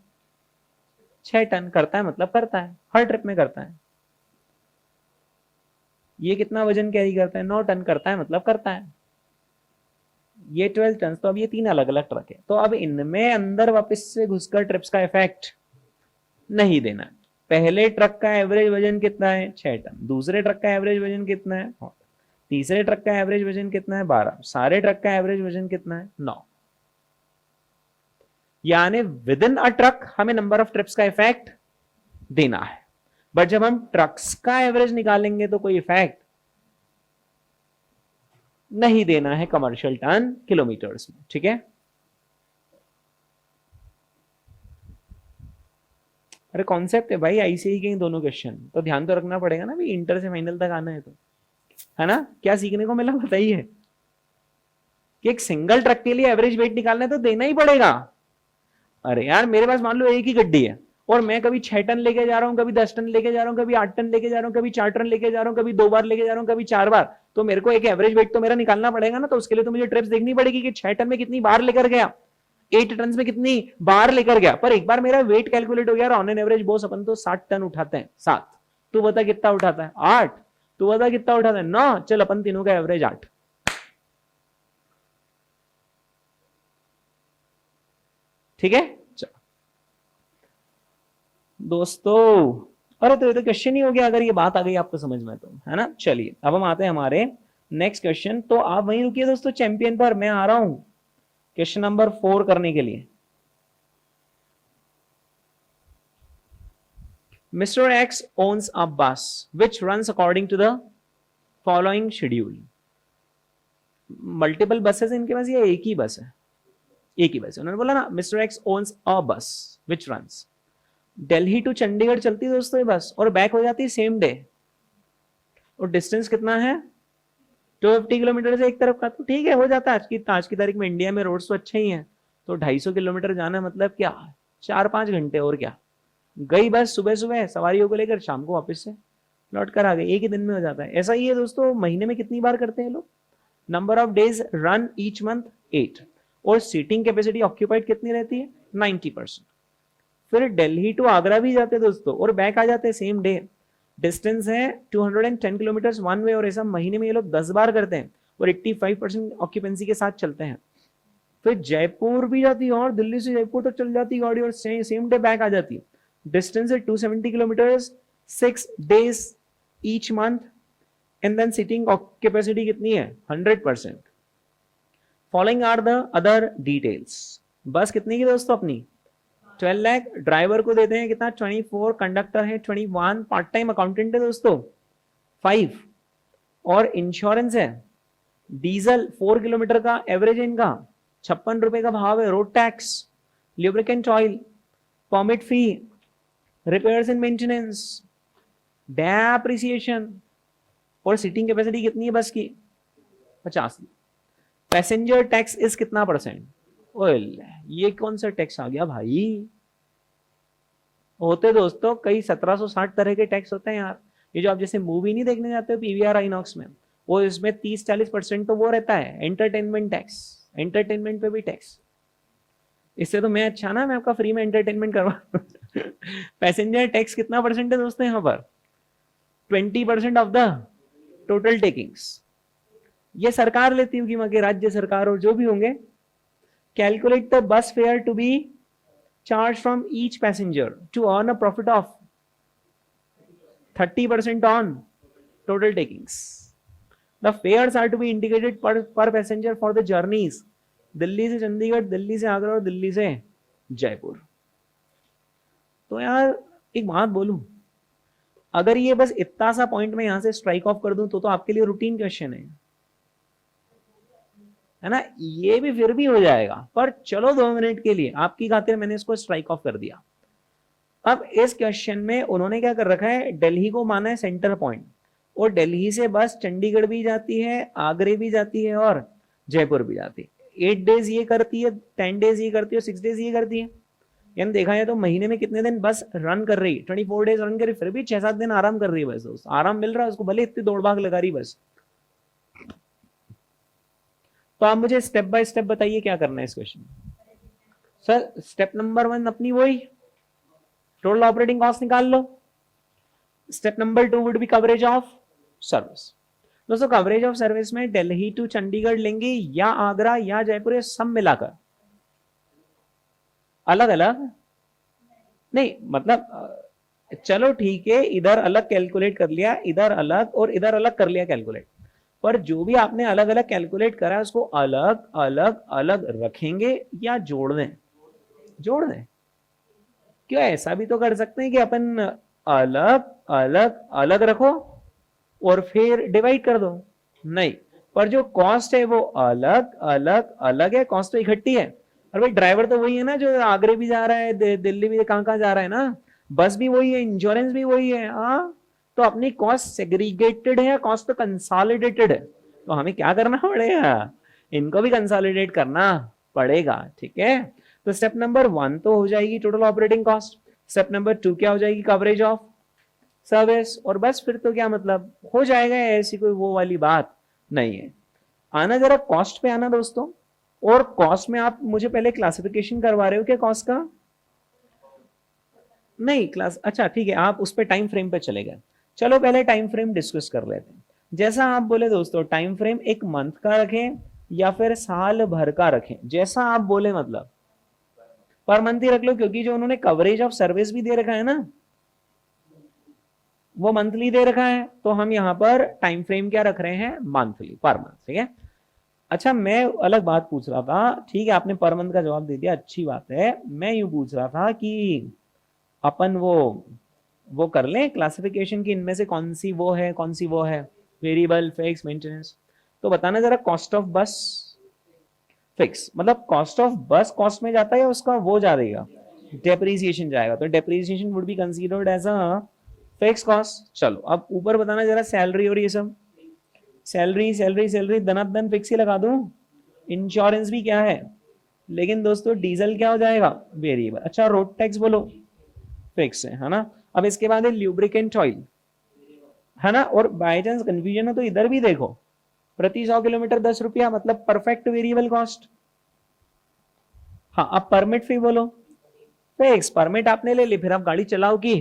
6 टन करता है, मतलब करता है, हर ट्रिप में करता है। ये कितना वजन कैरी करता है, 9 टन करता है, मतलब करता है। ये 12 टन, तो अब ये 3 अलग अलग ट्रक है, तो अब इनमें अंदर वापस से घुसकर ट्रिप्स का इफेक्ट नहीं देना है। पहले ट्रक का एवरेज वजन कितना है, 6 टन, दूसरे ट्रक का एवरेज वजन कितना है, तीसरे ट्रक का एवरेज वजन कितना है, 12, सारे ट्रक का एवरेज वजन कितना है, 9। यानी विद इन अ ट्रक हमें नंबर ऑफ ट्रिप्स का इफेक्ट देना है, बट जब हम ट्रक्स का एवरेज निकालेंगे तो कोई इफेक्ट नहीं देना है कमर्शियल टन किलोमीटर्स में, ठीक है। अरे कॉन्सेप्ट है भाई आईसीआई के दोनों क्वेश्चन, तो ध्यान तो रखना पड़ेगा ना भाई, इंटर से फाइनल तक आना है तो, है ना। क्या सीखने को मिला बताइए, कि एक सिंगल ट्रक के लिए एवरेज वेट निकालना है तो देना ही पड़ेगा। अरे यार मेरे पास मान लो एक ही गड्डी है और मैं कभी 6 टन लेके जा रहा हूँ, कभी 10 टन लेके जा रहा हूँ, कभी 8 टन लेके जा रहा हूँ, कभी 4 टन लेके जा रहा हूँ, कभी 2 बार लेके जा रहा हूँ, कभी 4 बार, तो मेरे को एक एवरेज वेट तो मेरा निकालना पड़ेगा ना। तो उसके लिए तो मुझे ट्रिप्स देखनी पड़ेगी कि 6 टन में कितनी बार लेकर गया, 8 टन में कितनी बार लेकर गया। पर एक बार मेरा वेट कैलकुलेट हो गया, ऑन एन एवरेज बॉस अपन तो 60 टन उठाते हैं, 7। तू बता कितना उठाता है? 8। तू बता कितना उठाता है? 9। चल अपन तीनों का एवरेज 8। ठीक है दोस्तों। अरे तो ये तो क्वेश्चन ही हो गया, अगर ये बात आ गई आपको समझ में तो, है ना। चलिए अब हम आते हैं हमारे नेक्स्ट क्वेश्चन। तो आप वहीं रुकिए दोस्तों चैंपियन पर, मैं आ रहा हूं क्वेश्चन नंबर 4 करने के लिए। Mr. X owns a bus which runs according to the following schedule. Multiple buses इनके पास, ये एक ही बस है, एक ही बस है। उन्होंने बोला ना mister x owns a bus which runs, Delhi to Chandigarh चलती है दोस्तों ये बस, और बैक हो जाती है सेम डे। और डिस्टेंस कितना है? 250 किलोमीटर से एक तरफ का। तो ठीक है, हो जाता है। आज की तारीख में इंडिया में रोड्स तो अच्छे ही हैं, तो 250 किलोमीटर जाना मतलब क्या, 4-5 घंटे, और क्या। गई बस सुबह सुबह सवारियों को लेकर, शाम को वापस से लौट कर आ गए, एक ही दिन में हो जाता है। ऐसा ही है दोस्तों, महीने में कितनी बार करते हैं लोग? Number of days run each month 8, और सीटिंग कैपेसिटी ऑक्यूपाइड कितनी रहती है? 90%। फिर दिल्ली टू आगरा भी जाते हैं दोस्तों, और बैक आ जाते हैं सेम डे। डिस्टेंस है 210 किलोमीटर वन वे, और ऐसा महीने में ये लोग 10 बार करते हैं, और 85% ऑक्यूपेंसी के साथ चलते हैं। फिर जयपुर भी जाती है, और दिल्ली से जयपुर तक चल जाती है गाड़ी, और सेम डे बैक आ जाती है। डिस्टेंस है 270 kilometres, 6 days each month, and then seating capacity कितनी है? 100%। Following are the other details. Bus कितनी की दोस्तों अपनी? 12 लाख। ड्राइवर को देते हैं कितना? 24। कंडक्टर है 21। पार्ट टाइम अकाउंटेंट है दोस्तों 5। और इंश्योरेंस है, डीजल 4 किलोमीटर का एवरेज इनका 56 रुपए का भाव है। Road tax, lubricant oil, permit fee, repairs and maintenance, depreciation. और सीटिंग कैपेसिटी कितनी है बस की? 50। पैसेंजर टैक्स इस कितना परसेंट? ये कौन सा टैक्स आ गया भाई? होते दोस्तों कई 1760 तरह के टैक्स होते हैं यार। ये जो आप जैसे मूवी नहीं देखने जाते हो पीवीआर आइनॉक्स में, वो इसमें 30-40% तो वो रहता है एंटरटेनमेंट टैक्स। एंटरटेनमेंट पे भी टैक्स। इससे तो मैं अच्छा ना, मैं आपका फ्री में एंटरटेनमेंट करवा। पैसेंजर टैक्स कितना परसेंट है दोस्तों यहाँ पर? 20% ऑफ द टोटल टेकिंग्स। ये सरकार लेती होगी, मगर राज्य सरकार और जो भी होंगे। Calculate the bus fare to be charge from each passenger to earn a profit of 30% on total takings. The fares are to be indicated per passenger for the journeys Delhi से चंडीगढ़, दिल्ली से आगरा और दिल्ली से जयपुर। तो यार एक बात बोलूं, अगर ये बस इतना सा पॉइंट में यहां से स्ट्राइक ऑफ कर दूं तो आपके लिए रूटीन क्वेश्चन है ना। ये भी फिर भी हो जाएगा, पर चलो 2 मिनट के लिए आपकी खातिर मैंने इसको स्ट्राइक ऑफ कर दिया। अब इस क्वेश्चन में उन्होंने क्या कर रखा है, दिल्ली को माना है सेंटर पॉइंट, और दिल्ली से बस चंडीगढ़ भी जाती है, आगरे भी जाती है और जयपुर भी जाती है। 8 डेज ये करती है, 10 डेज ये करती है, 6 डेज ये करती है। यानी देखा जाए तो महीने में कितने दिन बस रन कर रही है? 24 डेज रन कर रही, फिर भी 6-7 दिन आराम कर रही है बस। दोस्त आराम मिल रहा है उसको, भले इतनी दौड़ भाग लगा रही बस। तो आप मुझे स्टेप बाय स्टेप बताइए क्या करना है इस क्वेश्चन में। सर स्टेप नंबर 1 अपनी वही टोटल ऑपरेटिंग कॉस्ट निकाल लो। Step number 2 would be coverage of service. दोस्तों कवरेज ऑफ सर्विस में दिल्ली टू चंडीगढ़ लेंगे या आगरा या जयपुर, ये सब मिलाकर अलग अलग नहीं, मतलब चलो ठीक है, इधर अलग कैलकुलेट कर लिया, इधर अलग और इधर अलग कर लिया कैलकुलेट, पर जो भी आपने अलग अलग कैलकुलेट करा है उसको अलग अलग अलग रखेंगे या जोड़ दें? जोड़ दें। क्यों? ऐसा भी तो कर सकते हैं कि अपन अलग अलग अलग रखो और फिर डिवाइड कर दो। नहीं, पर जो कॉस्ट है वो अलग अलग अलग है, कॉस्ट तो इकट्ठी है। और भाई ड्राइवर तो वही है ना, जो आगरे भी जा रहा है, दिल्ली भी कहां जा रहा है ना, बस भी वही है, इंश्योरेंस भी वही है। हाँ, तो अपनी कॉस्ट सेग्रीगेटेड है, कॉस्ट तो कंसोलिडेटेड है। तो हमें क्या करना पड़ेगा? इनको भी कंसोलिडेट करना पड़ेगा। ठीक है, तो स्टेप नंबर 1 तो हो जाएगी total operating cost. Step number 2 क्या हो जाएगी, कवरेज ऑफ सर्विस। और बस फिर तो क्या मतलब हो जाएगा, ऐसी कोई वो वाली बात नहीं है। आना जरा कॉस्ट पे आना दोस्तों। और कॉस्ट में आप मुझे पहले क्लासिफिकेशन करवा रहे हो क्या कॉस्ट का? नहीं क्लास, अच्छा ठीक है, आप उस पे टाइम फ्रेम पे चले गए। चलो पहले टाइम फ्रेम डिस्कस कर लेते हैं। जैसा आप बोले दोस्तों, टाइम फ्रेम एक मंथ का रखें या फिर साल भर का रखें, जैसा आप बोले, मतलब पर मंथ ही रख लो, क्योंकि जो उन्होंने कवरेज ऑफ सर्विस भी दे रखा है ना, वो मंथली दे रखा है, तो हम यहां पर टाइम फ्रेम क्या रख रहे हैं, मंथली, पर मंथ, ठीक है। अच्छा मैं अलग बात पूछ रहा था, ठीक है आपने पर मंथ का जवाब दे दिया, अच्छी बात है। मैं यूं पूछ रहा था कि अपन वो कर लें क्लासिफिकेशन की, इनमें से कौन सी वो है, कौन सी वो है, वेरिएबल, फिक्स, मेंटेनेंस। तो बताना जरा, कॉस्ट ऑफ बस फिक्स, मतलब कॉस्ट ऑफ बस कॉस्ट में जाता है या उसका वो जाएगा, डेप्रीसिएशन जाएगा, तो depreciation would be considered as a fix cost. चलो अब ऊपर बताना जरा, सैलरी और ये सब, सैलरी सैलरी सैलरी धनाधन फिक्स ही लगा दूं। इंश्योरेंस भी क्या है, लेकिन दोस्तों डीजल क्या हो जाएगा, वेरिएबल। अच्छा रोड टैक्स बोलो, फिक्स है ना। अब इसके बाद है ल्यूब्रिकेंट ऑयल, है ना। और बाय चांस कंफ्यूजन हो तो इधर भी देखो, प्रति 100 किलोमीटर 10 रुपया, मतलब परफेक्ट वेरिएबल कॉस्ट। हाँ अब परमिट फी बोलो, फिक्स, परमिट आपने ले ली, फिर आप गाड़ी चलाओ की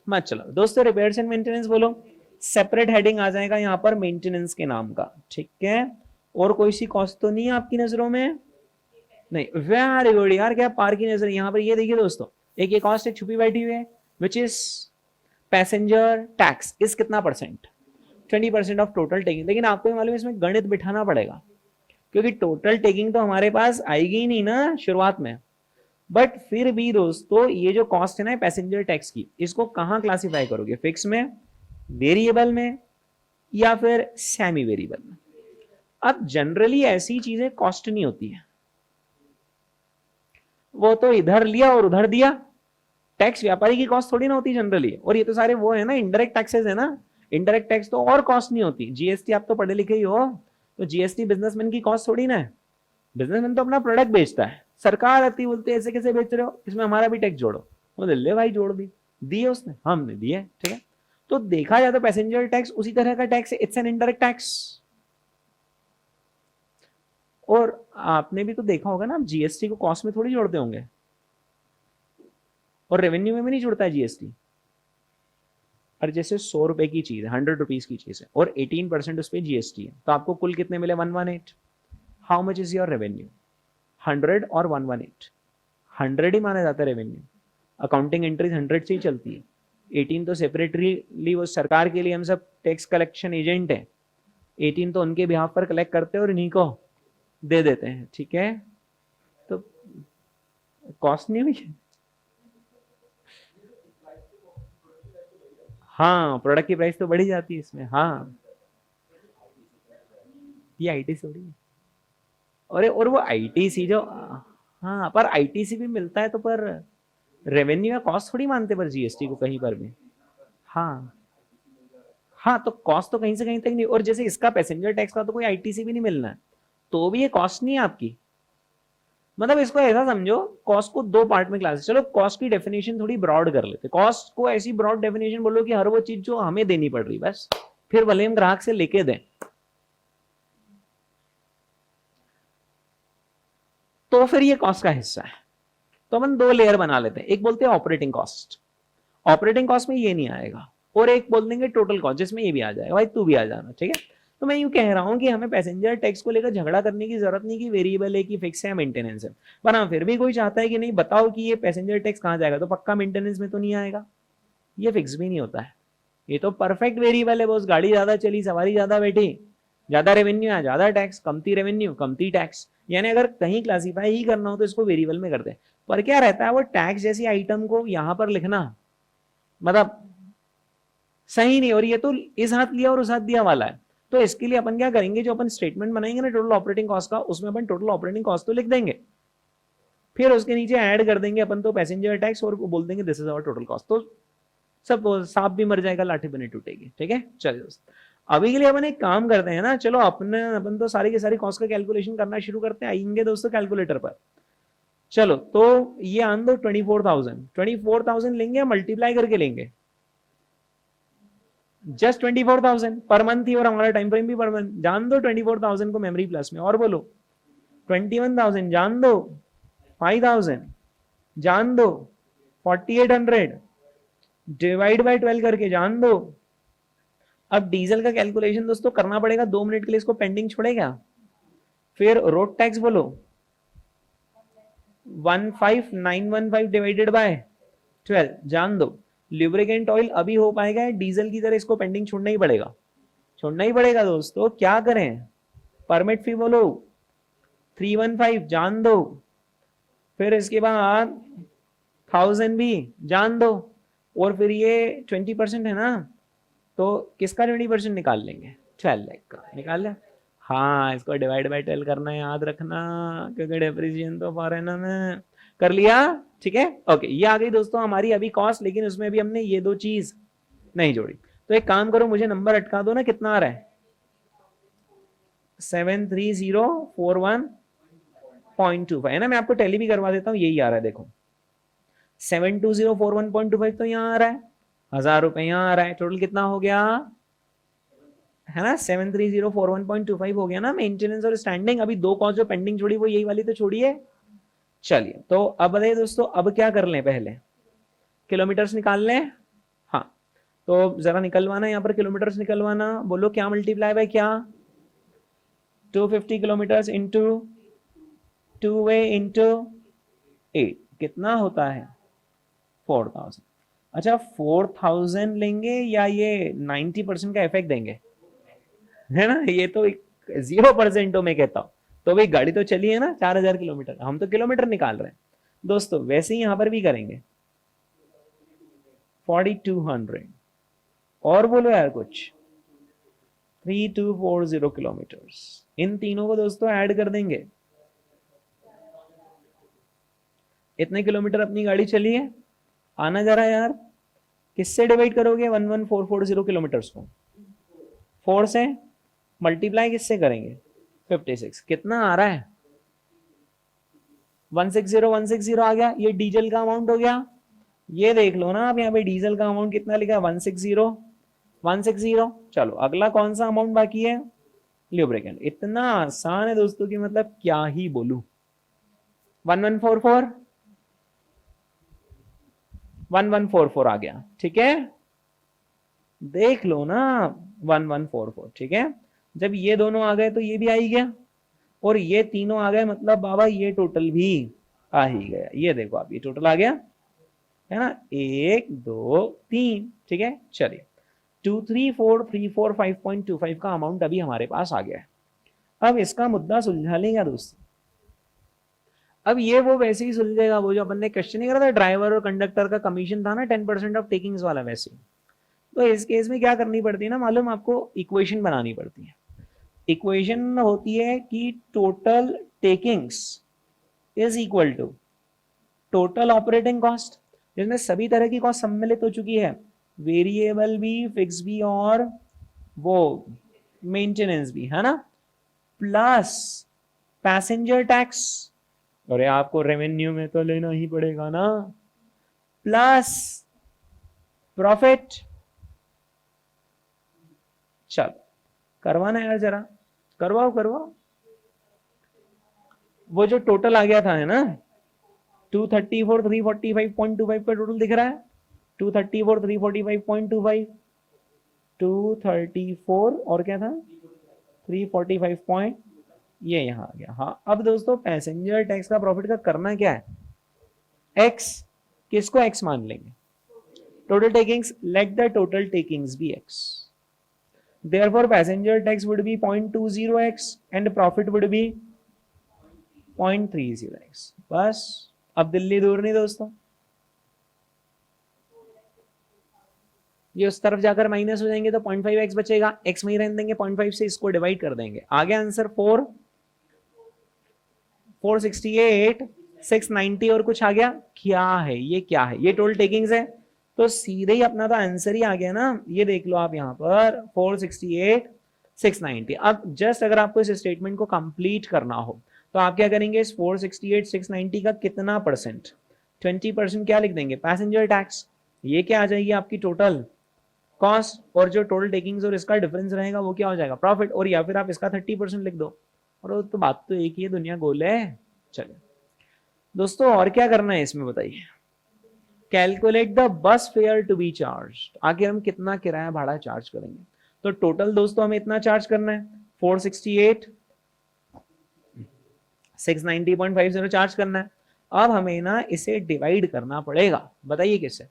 मत चलाओ। दोस्तों रिपेयर्स एंड मेंटेनेंस बोलो, सेपरेट हेडिंग आ जाएगा यहाँ पर मेंटेनेंस के नाम का, ठीक है। और कोई सी कॉस्ट तो नहीं है आपकी नजरों में? नहीं, वेरी गुड यार, क्या पार की नजर। यहाँ पर ये देखिए दोस्तों, एक ये कॉस्ट एक छुपी बैठी हुई है, विच इज पैसेंजर टैक्स, इस कितना परसेंट, 20% ऑफ टोटल टेकिंग। लेकिन आपको मालूम है इसमें गणित बिठाना पड़ेगा, क्योंकि टोटल टेकिंग तो हमारे पास आएगी ही नहीं ना शुरुआत में। बट फिर भी दोस्तों ये जो कॉस्ट है ना पैसेंजर टैक्स की, इसको कहां क्लासिफाई करोगे, फिक्स में, वेरिएबल में, या फिर सेमी वेरिएबल में? अब जनरली ऐसी चीजें कॉस्ट नहीं होती है, वो तो इधर लिया और उधर दिया। टैक्स व्यापारी की कॉस्ट थोड़ी ना होती जनरली। और ये तो सारे वो है ना, इनडायरेक्ट टैक्सेस है ना, इनडायरेक्ट टैक्स तो और कॉस्ट नहीं होती। जीएसटी आप तो पढ़े लिखे ही हो, तो जीएसटी बिजनेसमैन की कॉस्ट थोड़ी ना है। बिजनेसमैन तो अपना प्रोडक्ट बेचता है, सरकार आती बोलती है ऐसे कैसे बेच रहे हो, इसमें हमारा भी टैक्स जोड़ो, बोले ले भाई जोड़ दी, दिए उसने, हमने दिए, ठीक है। तो देखा जाए तो पैसेंजर टैक्स उसी तरह का टैक्स है, इट्स एन इनडायरेक्ट टैक्स। और आपने भी तो देखा होगा ना, आप जीएसटी को कॉस्ट में थोड़ी जोड़ते होंगे, और रेवेन्यू में भी नहीं जुड़ता है जीएसटी। और जैसे 100 रुपए की चीज है, 100 रुपीज की चीज है, और 18% उस पर जीएसटी है, तो आपको कुल कितने मिले, 118। How much is your revenue, 100 और 118, 100 ही माना जाता है रेवेन्यू। अकाउंटिंग एंट्रीज 100 से ही चलती है। 18 तो सेपरेटली वो सरकार के लिए, हम सब टैक्स कलेक्शन एजेंट है, 18 तो उनके बिहाफ पर कलेक्ट करते हैं और इन्हीं को दे देते हैं, ठीक है। तो कॉस्ट नहीं हुई, हाँ प्रोडक्ट की प्राइस तो बढ़ी जाती है इसमें, हाँ ये आईटीसी हो रही है। और वो आईटीसी जो, हाँ पर आईटीसी भी मिलता है तो, पर रेवेन्यू या कॉस्ट थोड़ी मानते पर जीएसटी को कहीं पर भी। हाँ हाँ, तो कॉस्ट तो कहीं से कहीं तक नहीं। और जैसे इसका पैसेंजर टैक्स का तो कोई आईटीसी भी नहीं मिलना है, तो भी ये कॉस्ट नहीं है आपकी। मतलब इसको ऐसा समझो, कॉस्ट को दो पार्ट में क्लास, चलो कॉस्ट की डेफिनेशन थोड़ी ब्रॉड कर लेते। कॉस्ट को ऐसी ब्रॉड डेफिनेशन बोलो कि हर वो चीज जो हमें देनी पड़ रही, बस, फिर भले हम ग्राहक से लेके दें, तो फिर ये कॉस्ट का हिस्सा है। तो अपन दो लेयर बना लेते हैं, एक बोलते हैं ऑपरेटिंग कॉस्ट, ऑपरेटिंग कॉस्ट में ये नहीं आएगा, और एक बोल देंगे टोटल कॉस्ट, जिसमें ये भी आ जाएगा, भाई तू भी आ जाना, ठीक है। तो मैं यूं कह रहा हूं कि हमें पैसेंजर टैक्स को लेकर झगड़ा करने की जरूरत नहीं कि वेरिएबल है कि फिक्स है, मेंटेनेंस है। पर हाँ फिर भी कोई चाहता है कि नहीं बताओ कि ये पैसेंजर टैक्स कहां जाएगा, तो पक्का मेंटेनेंस में तो नहीं आएगा, ये फिक्स भी नहीं होता है, ये तो परफेक्ट वेरिएबल है। बस गाड़ी ज्यादा चली, सवारी ज्यादा बैठी, ज्यादा रेवेन्यू आया, ज्यादा टैक्स, कमती रेवेन्यू कमती टैक्स। यानी अगर कहीं क्लासीफाई ही करना हो तो इसको वेरिएबल में करते हैं। पर क्या रहता है, वो टैक्स जैसी आइटम को यहां पर लिखना मतलब सही नहीं, और ये तो इस हाथ लिया और उस हाथ दिया वाला है। तो इसके लिए अपन क्या करेंगे, जो अपन स्टेटमेंट बनाएंगे ना टोटल ऑपरेटिंग कॉस्ट का, उसमें अपन टोटल ऑपरेटिंग कॉस्ट तो लिख देंगे, फिर उसके नीचे ऐड कर देंगे अपन तो पैसेंजर टैक्स, और बोल देंगे this is our total cost. तो सब सांप भी मर जाएगा, लाठी भी नहीं टूटेगी, ठीक है। चलिए दोस्त, अभी के लिए अपन एक काम करते हैं ना, चलो अपन तो सारी की सारी कॉस्ट का कैलकुलेशन करना शुरू करते हैं, आएंगे दोस्तों कैलकुलेटर पर। चलो तो ये आन दो 24,000 लेंगे या मल्टीप्लाई करके लेंगे? जस्ट 24,000 पर मंथ ही, और हमारा टाइम फ्रेम भी पर मंथ। जान दो 24,000 को मेमोरी प्लस में, और बोलो 21,000 जान दो, 5,000 जान दो, 4,800 डिवाइड बाय 12 करके जान दो। अब डीजल का कैलकुलेशन दोस्तों करना पड़ेगा, 2 मिनट के लिए इसको पेंडिंग छोड़ेगा। फिर रोड टैक्स बोलो 15,915 डिवाइडेड बाय 12 जान दो। ल्यूब्रिकेंट ऑयल अभी हो पाएगा, डीजल की तरह इसको पेंडिंग छोड़ना ही पड़ेगा, छोड़ना ही पड़ेगा दोस्तों। क्या करें? परमिट फी बोलो 315 जान दो, फिर इसके बाद 1000 भी जान दो, और फिर ये 20% है ना, तो किसका 20% निकाल लेंगे? 12 लाख का निकाल लिया। हाँ, इसको डिवाइड बाय 12 करना है, याद रखना, क्योंकि डेप्रिसिएशन तो फॉरेनर में कर लिया। ठीक है, ओके। ये आ गई दोस्तों हमारी अभी कॉस्ट, लेकिन उसमें भी हमने ये दो चीज नहीं जोड़ी। तो एक काम करो, मुझे नंबर अटका दो ना, कितना आ रहा है? 73041.25 है ना। मैं आपको टैली भी करवा देता हूँ, यही आ रहा है देखो, 72041.25 तो यहाँ आ रहा है, 1000 रुपए यहाँ आ रहा है। टोटल कितना हो गया है ना? 73041.25 हो गया ना। मेंटेनेंस और स्टैंडिंग, अभी दो कॉस्ट जो पेंडिंग छोड़ी वो यही वाली तो छोड़ी है। चलिए, तो अब बताइए दोस्तों, अब क्या कर लें? पहले किलोमीटर्स निकाल लें। हाँ, तो जरा निकलवाना यहाँ पर, किलोमीटर्स निकलवाना। बोलो क्या मल्टीप्लाई बाय क्या? 250 किलोमीटर्स इंटू 2 वे इंटू 8 कितना होता है? 4,000। अच्छा, 4,000 लेंगे या ये 90% का इफेक्ट देंगे, है ना? ये तो 0% मैं कहता हूं। तो भाई गाड़ी तो चली है ना 4,000 किलोमीटर, हम तो किलोमीटर निकाल रहे हैं दोस्तों। वैसे ही यहां पर भी करेंगे 4,200, और बोलो यार कुछ 3,240 किलोमीटर्स। इन तीनों को दोस्तों ऐड कर देंगे। इतने किलोमीटर अपनी गाड़ी चली है, आना जरा यार, किससे डिवाइड करोगे 11,440 किलोमीटर्स को? 4 से मल्टीप्लाई किससे करेंगे? 56। कितना आ रहा है? 160 आ गया। ये डीजल का अमाउंट हो गया। ये देख लो ना आप, यहाँ पे डीजल का अमाउंट कितना लिखा है? 160। चलो अगला कौन सा अमाउंट बाकी है? ल्यूब्रिकेंट। इतना आसान है दोस्तों कि मतलब क्या ही बोलूं। 1144 आ गया। ठीक है, देख लो ना, 1144। ठीक है, जब ये दोनों आ गए तो ये भी आ ही गया, और ये तीनों आ गए, मतलब बाबा ये टोटल भी आ ही गया। ये देखो आप, ये टोटल आ गया है ना, 1 2 3। ठीक है, चलिए 234,345.25 का अमाउंट अभी हमारे पास आ गया है। अब इसका मुद्दा सुलझा लेगा दोस्तों। अब ये वो वैसे ही सुलझेगा, वो जो अपन ने क्वेश्चन नहीं करा था, ड्राइवर और कंडक्टर का कमीशन था ना 10% ऑफ टेकिंग्स वाला, वैसे। तो इस केस में क्या करनी पड़ती है ना, मालूम आपको? इक्वेशन बनानी पड़ती है। इक्वेशन होती है कि total takings is equal to total operating cost, जिसमें सभी तरह की कॉस्ट सम्मिलित हो चुकी है, वेरिएबल भी, फिक्स भी, और वो मेंटेनेंस भी, है ना, प्लस पैसेंजर टैक्स, अरे आपको रेवेन्यू में तो लेना ही पड़ेगा ना, प्लस प्रॉफिट। चलो करवाना यार, जरा करवाओ। वो जो टोटल आ गया था है ना, 234,345.25 का टोटल दिख रहा है। 234,345.25, 234 और क्या था 345 पॉइंट, ये यहां आ गया। हाँ, अब दोस्तों पैसेंजर टैक्स का प्रॉफिट का करना क्या है? एक्स। किसको एक्स मान लेंगे? Total takings. Let the total takings be X. Therefore, passenger tax would be 0.20x and profit would be 0.30x. बस, अब दिल्ली दूर नहीं दोस्तों, ये उस तरफ जाकर माइनस हो जाएंगे तो 0.5x बचेगा, x में ही रहने देंगे, 0.5 से इसको डिवाइड कर देंगे। आ गया आंसर 468, 690 और कुछ आ गया। क्या है ये? क्या है ये? टोटल टेकिंग्स है, तो सीधे ही अपना तो आंसर ही आ गया ना। ये देख लो आप यहाँ पर 468, 690। अब जस्ट अगर आपको इस स्टेटमेंट को कंप्लीट करना हो तो आप क्या करेंगे, इस 468 690 का कितना परसेंट, 20% क्या लिख देंगे, पैसेंजर टैक्स। ये क्या आ जाएगी आपकी टोटल कॉस्ट, और जो टोटल टेकिंग्स और इसका डिफरेंस रहेगा वो क्या हो जाएगा, प्रॉफिट। और या फिर आप इसका 30% लिख दो, और तो बात तो एक ही है, दुनिया गोल है। चलिए दोस्तों, और क्या करना है इसमें बताइए, calculate the bus fare to be charge. आखिर हम कितना किराया भाड़ा चार्ज करेंगे, तो टोटल दोस्तों हमें इतना चार्ज करना है, 468 690.50 चार्ज करना है। अब हमें ना इसे डिवाइड करना पड़ेगा, बताइए किससे,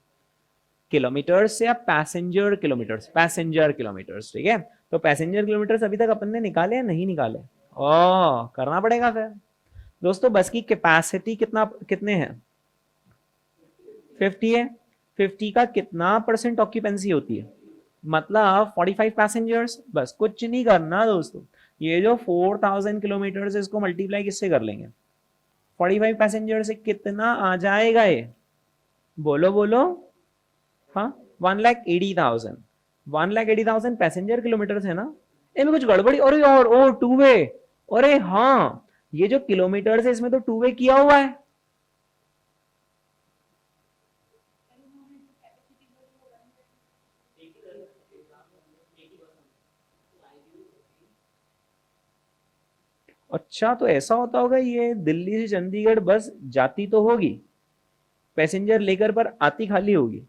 किलोमीटर्स या पैसेंजर किलोमीटर्स, पैसेंजर किलोमीटर्स, ठीक है। तो पैसेंजर किलोमीटर्स अभी तक अपन ने निकाले या नहीं निकाले, ओ करना पड़ेगा फिर। दोस्तों बस की कैपेसिटी कितने हैं, 50 है, 50 का कितना परसेंट ऑक्यूपेंसी होती है, मतलब 45 पैसेंजर्स। बस कुछ नहीं करना दोस्तों, ये जो 4000 किलोमीटर इसको मल्टीप्लाई किससे कर लेंगे, 45 पैसेंजर से कितना आ जाएगा ये, बोलो बोलो, हाँ 1,80,000, 1,80,000 पैसेंजर किलोमीटर है ना। इनमें कुछ गड़बड़ी, और ओ टू वे, अरे हाँ ये जो किलोमीटर है इसमें तो टू वे किया हुआ है। अच्छा तो ऐसा होता होगा, ये दिल्ली से चंडीगढ़ बस जाती तो होगी, पैसेंजर लेकर पर आती खाली होगी,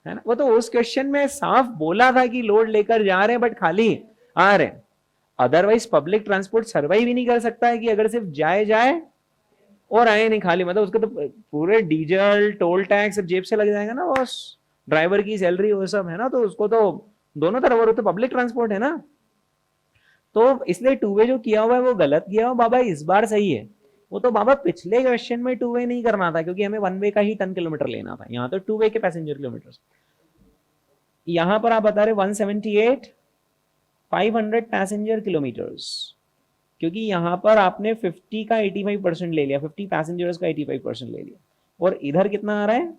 है ना। वो तो उस क्वेश्चन में साफ बोला था कि लोड लेकर जा रहे हैं बट खाली आ रहे हैं। अदरवाइज पब्लिक ट्रांसपोर्ट सर्वाइव ही नहीं कर सकता है कि अगर सिर्फ जाए जाए और आए नहीं खाली, मतलब उसका तो पूरे डीजल टोल टैक्स सब जेब से लग जाएगा ना बॉस, ड्राइवर की सैलरी वो सब है ना, तो उसको तो दोनों तरफ, और तो पब्लिक ट्रांसपोर्ट है ना। तो इसलिए टू वे जो किया हुआ है वो गलत किया हुआ बाबा, इस बार सही है। वो तो बाबा पिछले क्वेश्चन में टू वे नहीं करना था, क्योंकि हमें वन वे का ही टन किलोमीटर लेना था, यहाँ तो टू वे के पैसेंजर किलोमीटर। यहां पर आप बता रहे 178 500 पैसेंजर किलोमीटर्स, क्योंकि यहां पर आपने 50 का 85% ले लिया, 50 पैसेंजर्स का 85% ले लिया, और इधर कितना आ रहा है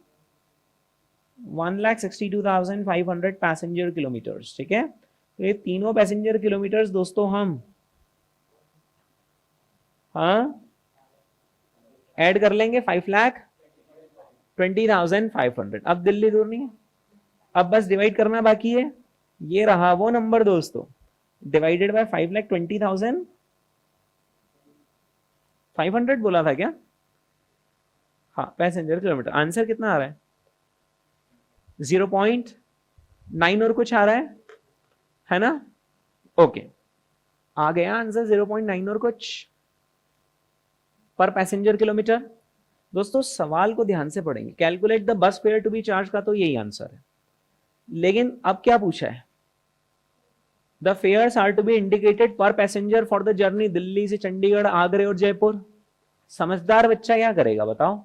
1,62,500 पैसेंजर किलोमीटर्स, ठीक है। तो ये तीनों पैसेंजर किलोमीटर्स दोस्तों हम हाँ ऐड कर लेंगे 5,20,500। अब दिल्ली दूर नहीं है, अब बस डिवाइड करना बाकी है, ये रहा वो नंबर दोस्तों, डिवाइडेड बाय 5,20,500 बोला था क्या, हाँ पैसेंजर किलोमीटर। आंसर कितना आ रहा है 0.9 और कुछ आ रहा है ना, ओके आ गया आंसर 0.9 और कुछ पर पैसेंजर किलोमीटर। दोस्तों सवाल को ध्यान से पढ़ेंगे, calculate the bus fare to be charge का तो यही आंसर है, लेकिन अब क्या पूछा है, the fares are to be indicated per passenger for the journey Delhi से चंडीगढ़ आगरे और जयपुर। समझदार बच्चा क्या करेगा बताओ,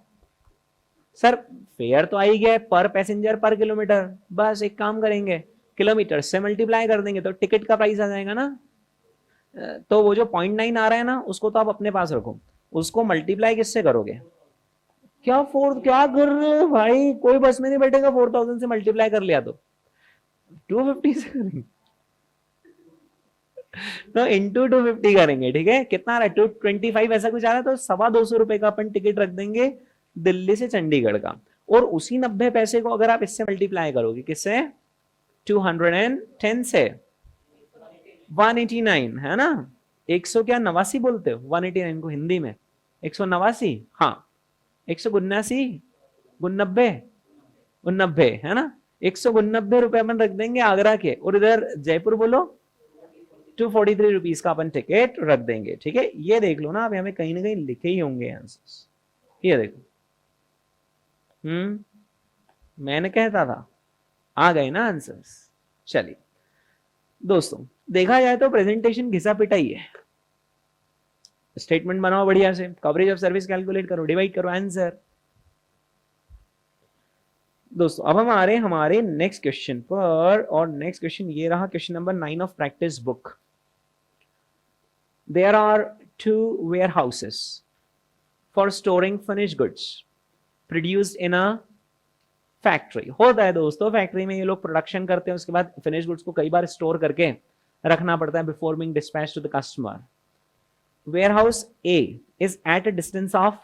सर फेयर तो आ ही गया पर पैसेंजर पर किलोमीटर, बस एक काम करेंगे किलोमीटर से मल्टीप्लाई कर देंगे तो टिकट का प्राइस आ जाएगा ना। तो वो जो 0.9 आ रहा है ना उसको तो आप अपने पास रखो, उसको मल्टीप्लाई किससे करोगे, क्या कर रहे हो भाई, कोई बस में नहीं बैठेगा 4,000 से मल्टीप्लाई कर लिया तो 250 से करेंगे, तो इंटू 250 करेंगे, ठीक है। कितना आ रहा है 225 ऐसा कुछ आ रहा है, तो 225 रुपए का अपन टिकट रख देंगे दिल्ली से चंडीगढ़ का, और उसी 90 पैसे को अगर आप इससे मल्टीप्लाई करोगे किससे 210 से 189, है ना, 100 क्या 89 बोलते हो 189 को हिंदी में 189, हाँ 179 गुन्नब्बे उन्नब्बे, है ना, 189 रुपए अपन रख देंगे आगरा के, और इधर जयपुर बोलो 243 रुपीज का अपन टिकट रख देंगे, ठीक है। ये देख लो ना, आप हमें कहीं ना कहीं लिखे ही होंगे आंसर्स, ये देखो मैंने कहता था आ गए ना आंसर्स। चलिए दोस्तों देखा जाए तो प्रेजेंटेशन घिसा पिटाई है, स्टेटमेंट बनाओ बढ़िया से, कवरेज ऑफ सर्विस कैलकुलेट करो, डिवाइड करो आंसर। दोस्तों अब हम आ रहे हैं हमारे नेक्स्ट क्वेश्चन पर, और नेक्स्ट क्वेश्चन ये रहा, question number 9 of practice book. There are 2 warehouses for storing finished goods produced in a factory। होता है दोस्तों फैक्ट्री में ये लोग प्रोडक्शन करते हैं, उसके बाद फिनिश गुड्स को कई बार स्टोर करके रखना पड़ता है before being dispatch to the customer. warehouse A is at a distance of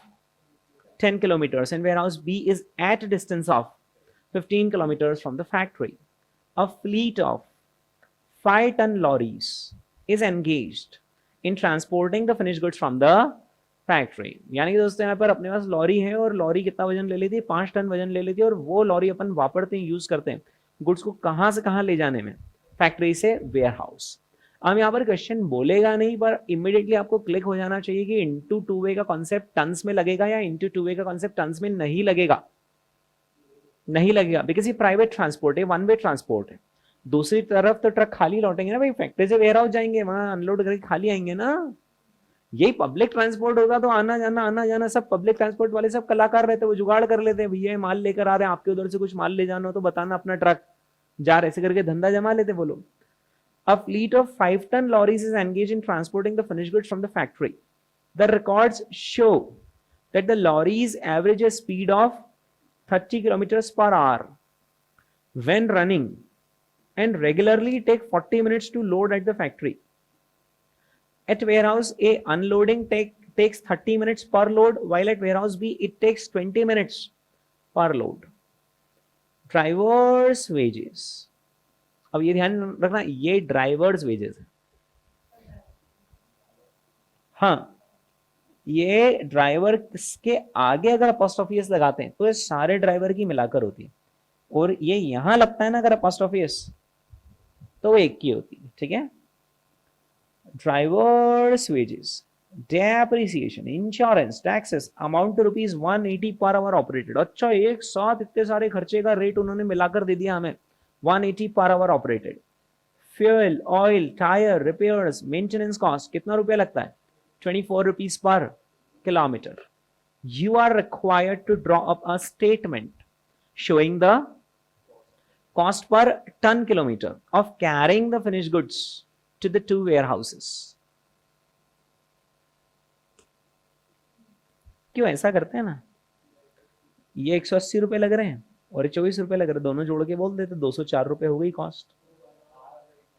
10 kilometers and warehouse B is at a distance of 15 kilometers from the factory. A fleet of 5-ton lorries is engaged in transporting the finished goods from the factory. यानी कि दोस्तों यहाँ पर अपने पास lorry है और lorry कितना वजन ले लेती है, 5 टन वजन ले लेती है, और वो लॉरी अपन वापरते हैं, यूज करते हैं गुड्स को कहां से कहां ले जाने में, फैक्ट्री से वेयर हाउस। अब यहाँ पर क्वेश्चन बोलेगा नहीं, पर इमीडिएटली आपको क्लिक हो जाना चाहिए कि इंटू टू वे का कॉन्सेप्ट टन्स में लगेगा या इंटू टू वे का कॉन्सेप्ट टन्स में नहीं लगेगा, नहीं लगेगा, बिकॉज ये प्राइवेट ट्रांसपोर्ट है, वन वे ट्रांसपोर्ट है। दूसरी तरफ तो ट्रक खाली लौटेंगे ना भाई, फैक्ट्री से वेयर हाउस जाएंगे, वहां अनलोड करके खाली आएंगे ना। यही पब्लिक ट्रांसपोर्ट होगा तो आना जाना सब पब्लिक ट्रांसपोर्ट वाले सब कलाकार रहते, वो जुगाड़ कर लेते हैं, भैया माल लेकर आ रहे हैं, आपके उधर से कुछ माल ले जाना हो तो बताना, अपना ट्रक जा रहे, ऐसे करके धंधा जमा लेते वो लोग। A fleet of 5-ton lorries is engaged in transporting the finished goods from the factory. The records show that the lorries average a speed of 30 kilometers per hour when running and regularly take 40 minutes to load at the factory. At warehouse A, unloading takes 30 minutes per load, while at warehouse B, it takes 20 minutes per load. Driver's wages. अब ये ध्यान रखना, ये drivers wages है। हाँ, ये driver के आगे अगर अपोस्ट्रोफी लगाते हैं तो ये सारे ड्राइवर की मिलाकर होती है, और ये यहां लगता है ना अगर अपोस्ट्रोफी तो वो एक की होती है, ठीक है। Drivers wages, depreciation, insurance, taxes amount to ₹180 per our operated. अच्छा, एक साथ इतने सारे खर्चे का रेट उन्होंने मिलाकर दे दिया हमें, 180 per our operated. Fuel, oil, tyre, repairs, maintenance cost कितना रुपया लगता है, ₹24 पर kilometre. You are required to draw up a statement showing the cost per ton kilometer of carrying the finished goods to the two warehouses. क्यों ऐसा करते हैं ना, ये 180 रुपए लग रहे हैं और 24 रुपए लग रहे हैं, दोनों जोड़ के बोल देते 204 रुपए हो गई कॉस्ट,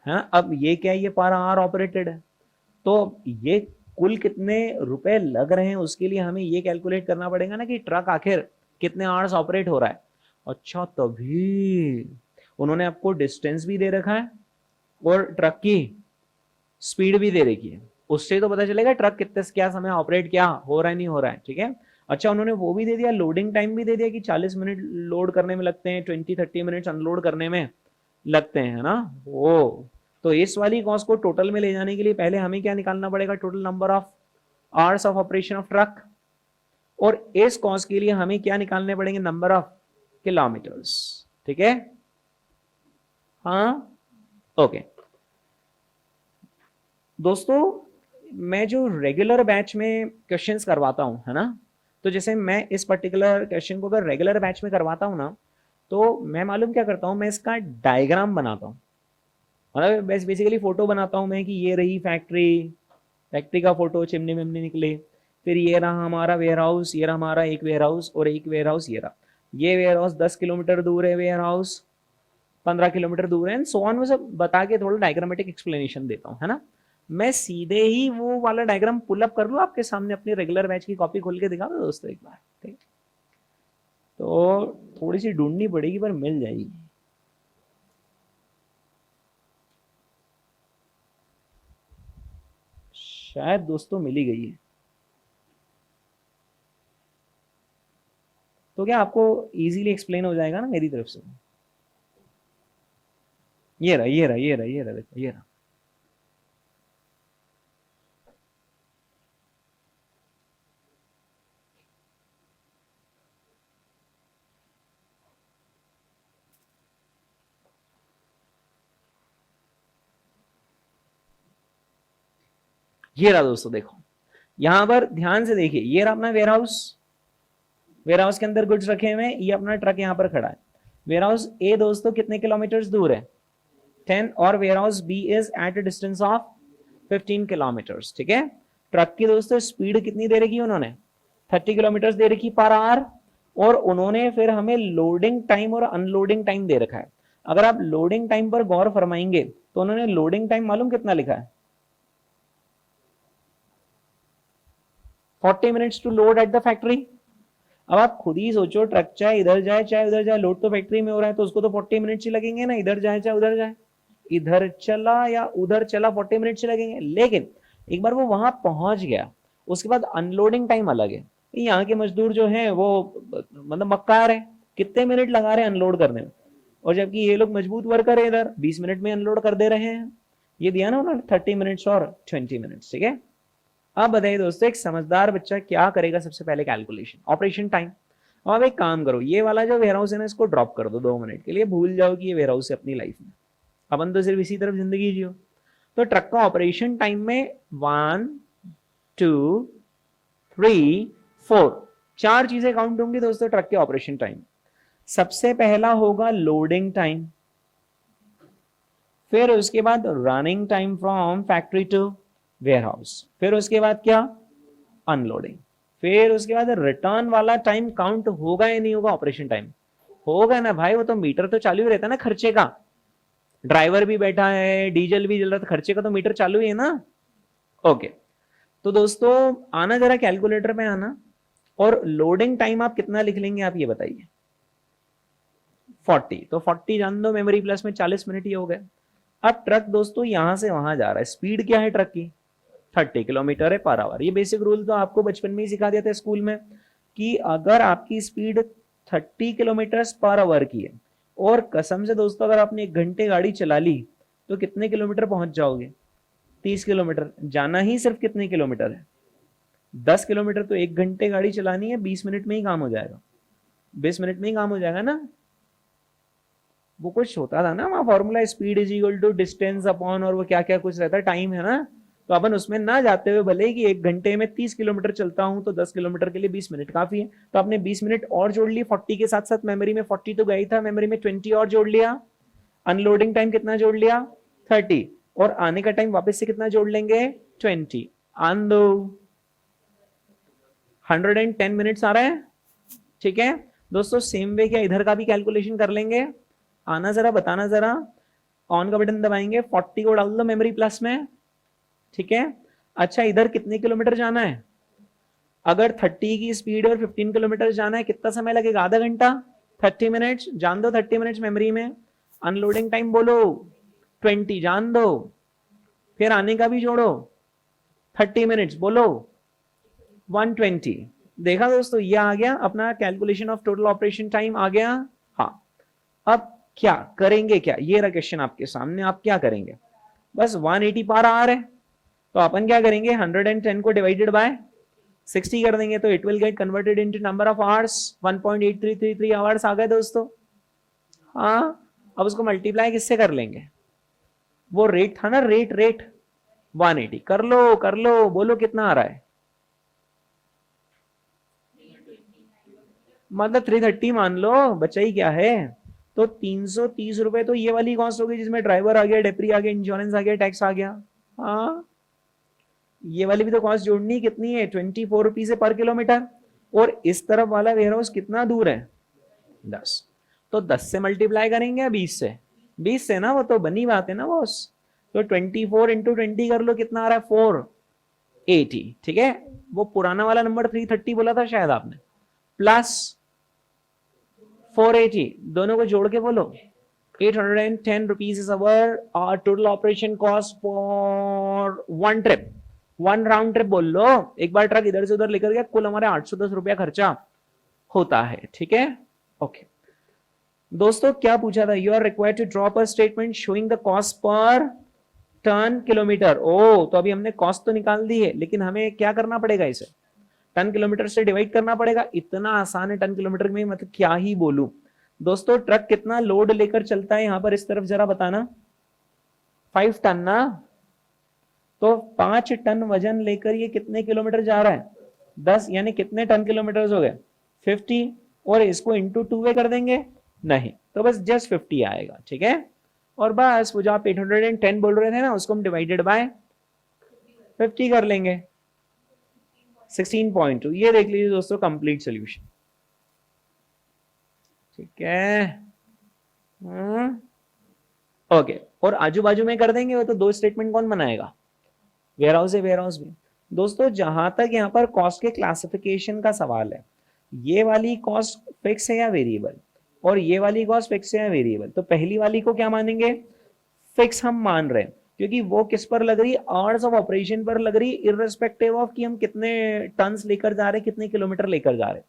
है ना। अब ये क्या है, ये पर आवर ऑपरेटेड है, तो ये कुल कितने रुपए लग रहे हैं उसके लिए हमें ये कैलकुलेट करना पड़ेगा ना कि ट्रक आखिर कितने आवर्स ऑपरेट हो रहा है। अच्छा, तभी उन्होंने आपको डिस्टेंस भी दे रखा है और ट्रक की स्पीड भी दे रखी है, उससे तो पता चलेगा ट्रक कितने क्या समय ऑपरेट क्या हो रहा है, नहीं हो रहा है, ठीक है। अच्छा, उन्होंने वो भी दे दिया, लोडिंग टाइम भी दे दिया कि 40 मिनट लोड करने में लगते हैं, 20-30 मिनट अनलोड करने में लगते हैं ना। वो तो इस वाली कॉस्ट को टोटल में ले जाने के लिए पहले हमें क्या निकालना पड़ेगा, total number of hours of operation of truck, और इस कॉस्ट के लिए हमें क्या निकालने पड़ेंगे, नंबर ऑफ किलोमीटर्स, ठीक है। हाँ, ओके दोस्तों, मैं जो रेगुलर बैच में क्वेश्चंस करवाता हूं, है ना, तो जैसे मैं इस पर्टिकुलर क्वेश्चन को अगर रेगुलर बैच में करवाता हूं ना, तो मैं मालूम क्या करता हूं, मैं इसका डायग्राम बनाता हूं, मतलब बेसिकली फोटो बनाता हूं मैं कि ये रही फैक्ट्री का फोटो, चिमनी मिमनी निकले, फिर ये रहा हमारा वेयर हाउस, ये रहा हमारा एक वेयर हाउस, और एक वेयर हाउस ये रहा, ये वेयर हाउस 10 किलोमीटर दूर है, वेयर हाउस 15 किलोमीटर दूर है, सो ऑन, वो सब बता के थोड़ा डायग्रामेटिक एक्सप्लेनेशन देता हूँ, है ना। मैं सीधे ही वो वाला डायग्राम पुल अप कर लूँ आपके सामने, अपनी रेगुलर बैच की कॉपी खोल के दिखा दो दोस्तों एक बार, ठीक। तो थोड़ी सी ढूंढनी पड़ेगी पर मिल जाएगी। शायद दोस्तों मिल ही गई है। तो क्या आपको इजीली एक्सप्लेन हो जाएगा ना मेरी तरफ से। ये रहा, ये रहा, ये रहा, ये रहा, देखो ये रहा। ये रहा दोस्तों, देखो यहां पर ध्यान से देखिए, ये रहा अपना वेयर हाउस के अंदर गुड्स रखे हुए हैं, ये अपना ट्रक यहां पर खड़ा है। वेयर हाउस ए दोस्तों कितने किलोमीटर्स दूर है, 10, और warehouse B is at a distance of 15 kilometres, ठीक है। ट्रक की दोस्तों स्पीड कितनी दे रखी है उन्होंने, 30 किलोमीटर दे रखी पर आवर, और उन्होंने फिर हमें लोडिंग टाइम और अनलोडिंग टाइम दे रखा है। अगर आप लोडिंग टाइम पर गौर फरमाएंगे तो उन्होंने लोडिंग टाइम मालूम कितना लिखा है, 40 minutes to load at the factory. अब आप खुद ही सोचो, ट्रक चाहे इधर जाए चाहे उधर जाए, लोड तो फैक्ट्री में हो रहा है, तो उसको तो 40 मिनट्स ही लगेंगे ना, इधर जाए चाहे उधर जाए। इधर चला या उधर चला 40 मिनट्स ही लगेंगे। लेकिन एक बार वो वहां पहुंच गया, उसके बाद अनलोडिंग टाइम अलग है। यहाँ के मजदूर जो हैं वो मतलब मक्कार है, कितने मिनट लगा रहे हैं अनलोड करने में, और जबकि ये लोग मजबूत वर्कर है, इधर 20 मिनट में अनलोड कर दे रहे हैं। ये दिया ना उन्होंने 30 मिनट्स और 20 मिनट्स, ठीक है। अब बताइए दोस्तों, एक समझदार बच्चा क्या करेगा? सबसे पहले कैलकुलेशन, ऑपरेशन टाइम। अब एक काम करो, ये वाला जो वेयर हाउस है ना, इसको ड्रॉप कर दो 2 मिनट के लिए, भूल जाओ कि ये वेयर हाउस है अपनी लाइफ में। अपन तो सिर्फ इसी तरफ जिंदगी जियो। तो ट्रक का ऑपरेशन टाइम में 1 2 3 4 4 चीजें काउंट होंगी दोस्तों ट्रक के ऑपरेशन टाइम। सबसे पहला होगा लोडिंग टाइम, फिर उसके बाद running time from factory to warehouse, फिर उसके बाद क्या? अनलोडिंग, फिर उसके बाद रिटर्न वाला टाइम काउंट होगा या नहीं होगा? ऑपरेशन टाइम होगा ना भाई, वो तो मीटर तो चालू ही रहता है ना खर्चे का, ड्राइवर भी बैठा है, डीजल भी जल रहा था, खर्चे का तो मीटर चालू ही है ना। ओके, तो दोस्तों आना जरा कैलकुलेटर में आना, और लोडिंग टाइम आप कितना लिख लेंगे आप ये बताइए? 40, तो 40 जान दो, मेमोरी प्लस में 40 मिनट ही हो गए। अब ट्रक दोस्तों यहां से वहां जा रहा है, स्पीड क्या है ट्रक की? 30 किलोमीटर है पर आवर। ये बेसिक रूल तो आपको बचपन में ही सिखा दिया था स्कूल में, कि अगर आपकी स्पीड 30 किलोमीटर पर आवर की है, और कसम से दोस्तों अगर आपने 1 घंटे गाड़ी चला ली, तो कितने किलोमीटर पहुंच जाओगे? 30 किलोमीटर। जाना ही सिर्फ कितने किलोमीटर है? 10 किलोमीटर। तो 1 घंटे गाड़ी चलानी है, 20 मिनट में ही काम हो जाएगा, 20 मिनट में ही काम हो जाएगा ना। वो कुछ होता था ना वहां formula, speed is equal to distance upon, और वो क्या क्या कुछ रहता है, टाइम है ना। तो अपन उसमें ना जाते हुए भले कि 1 घंटे में 30 किलोमीटर चलता हूं, तो 10 किलोमीटर के लिए 20 मिनट काफी है, तो आपने 20 मिनट और जोड़ ली 40 के साथ साथ। मेमोरी में 40 तो गई था, मेमोरी में 20 और जोड़ लिया। अनलोडिंग टाइम कितना जोड़ लिया? 30, और आने का टाइम वापस से कितना जोड़ लेंगे? 20। आन दो, 110 मिनट्स आ रहा है, ठीक है दोस्तों। सेम वे क्या इधर का भी कैलकुलेशन कर लेंगे? आना जरा, बताना जरा, ऑन का बटन दबाएंगे, 40 को डाल दो मेमोरी प्लस में, ठीक है। अच्छा, इधर कितने किलोमीटर जाना है? अगर 30 की स्पीड और 15 किलोमीटर जाना है, कितना समय लगेगा? आधा घंटा, 30 मिनट्स जान दो, 30 मिनट्स मेमोरी में। अनलोडिंग टाइम बोलो 20 जान दो, फिर आने का भी जोड़ो 30 मिनट्स बोलो 120। देखा दोस्तों, ये आ गया अपना calculation of total operation time आ गया। हाँ, अब क्या करेंगे? क्या ये रहा क्वेश्चन आपके सामने, आप क्या करेंगे? बस 180 पार आ रहे, तो अपन क्या करेंगे? 110 को डिवाइडेड बाय 60 कर देंगे, तो it will get converted into number of hours. 1.8333 hours आ गए दोस्तों। हाँ, अब उसको मल्टीप्लाई किससे कर लेंगे? वो रेट था ना, रेट 180 कर लो, बोलो कितना आ रहा है? मतलब 330 मान लो, बचा ही क्या है। तो 330 रुपए तो ये वाली कॉस्ट होगी, जिसमें ड्राइवर आ गया, डेप्री आ गया, इंश्योरेंस आ गया, टैक्स आ गया। हाँ, ये वाली भी तो कॉस्ट जोड़नी, कितनी है? 24 रुपीज पर किलोमीटर। और इस तरफ वाला वेयर हाउस कितना दूर है? 10। तो 10 से मल्टीप्लाई करेंगे या 20 से? 20 से ना, वो तो बनी बात है ना बॉस। तो 24 इंटू 20 कर लो, कितना आ रहा है? 480, ठीक है। वो पुराना वाला नंबर 330 बोला था शायद आपने, प्लस 480, दोनों को जोड़ के बोलो 810 rupees is our total operation cost for 1 trip, 1 round trip बोल लो। एक बार ट्रक इधर से उधर लेकर गया, कुल हमारे 810 रुपया खर्चा होता है, ठीक है। ओके दोस्तों, क्या पूछा था? You are required to drop a statement showing the cost per ton kilometre. ओ, तो अभी हमने कॉस्ट तो निकाल दी है, लेकिन हमें क्या करना पड़ेगा? इसे टन किलोमीटर से डिवाइड करना पड़ेगा। इतना आसान है टन किलोमीटर में, मतलब क्या ही बोलूं दोस्तों। ट्रक कितना लोड लेकर चलता है यहां पर इस तरफ, जरा बताना। 5 टन ना, तो 5 टन वजन लेकर ये कितने किलोमीटर जा रहा है? 10, यानी कितने टन किलोमीटर हो गए? 50। और इसको इंटू 2 कर देंगे? नहीं, तो बस जस्ट 50 आएगा, ठीक है। और बस वो जो आप 810 बोल रहे थे ना, उसको हम डिवाइडेड बाय 50 कर लेंगे, 16.2। ये देख लीजिए दोस्तों कंप्लीट सोल्यूशन, ठीक है। ओके, और आजू बाजू में कर देंगे, वो तो 2 स्टेटमेंट कौन बनाएगा? वेयर हाउस है, वेयर हाउस में। दोस्तों जहां तक यहाँ पर कॉस्ट के क्लासिफिकेशन का सवाल है, ये वाली कॉस्ट फिक्स है या वेरिएबल, और ये वाली कॉस्ट फिक्स है या वेरिएबल, तो पहली वाली को क्या मानेंगे, फिक्स हम मान रहे हैं, क्योंकि वो किस पर लग रही है, आवर्स ऑफ ऑपरेशन पर लग रही है, इररिस्पेक्टिव ऑफ कि हम कितने टन्स लेकर जा रहे हैं, कितने किलोमीटर लेकर जा रहे हैं।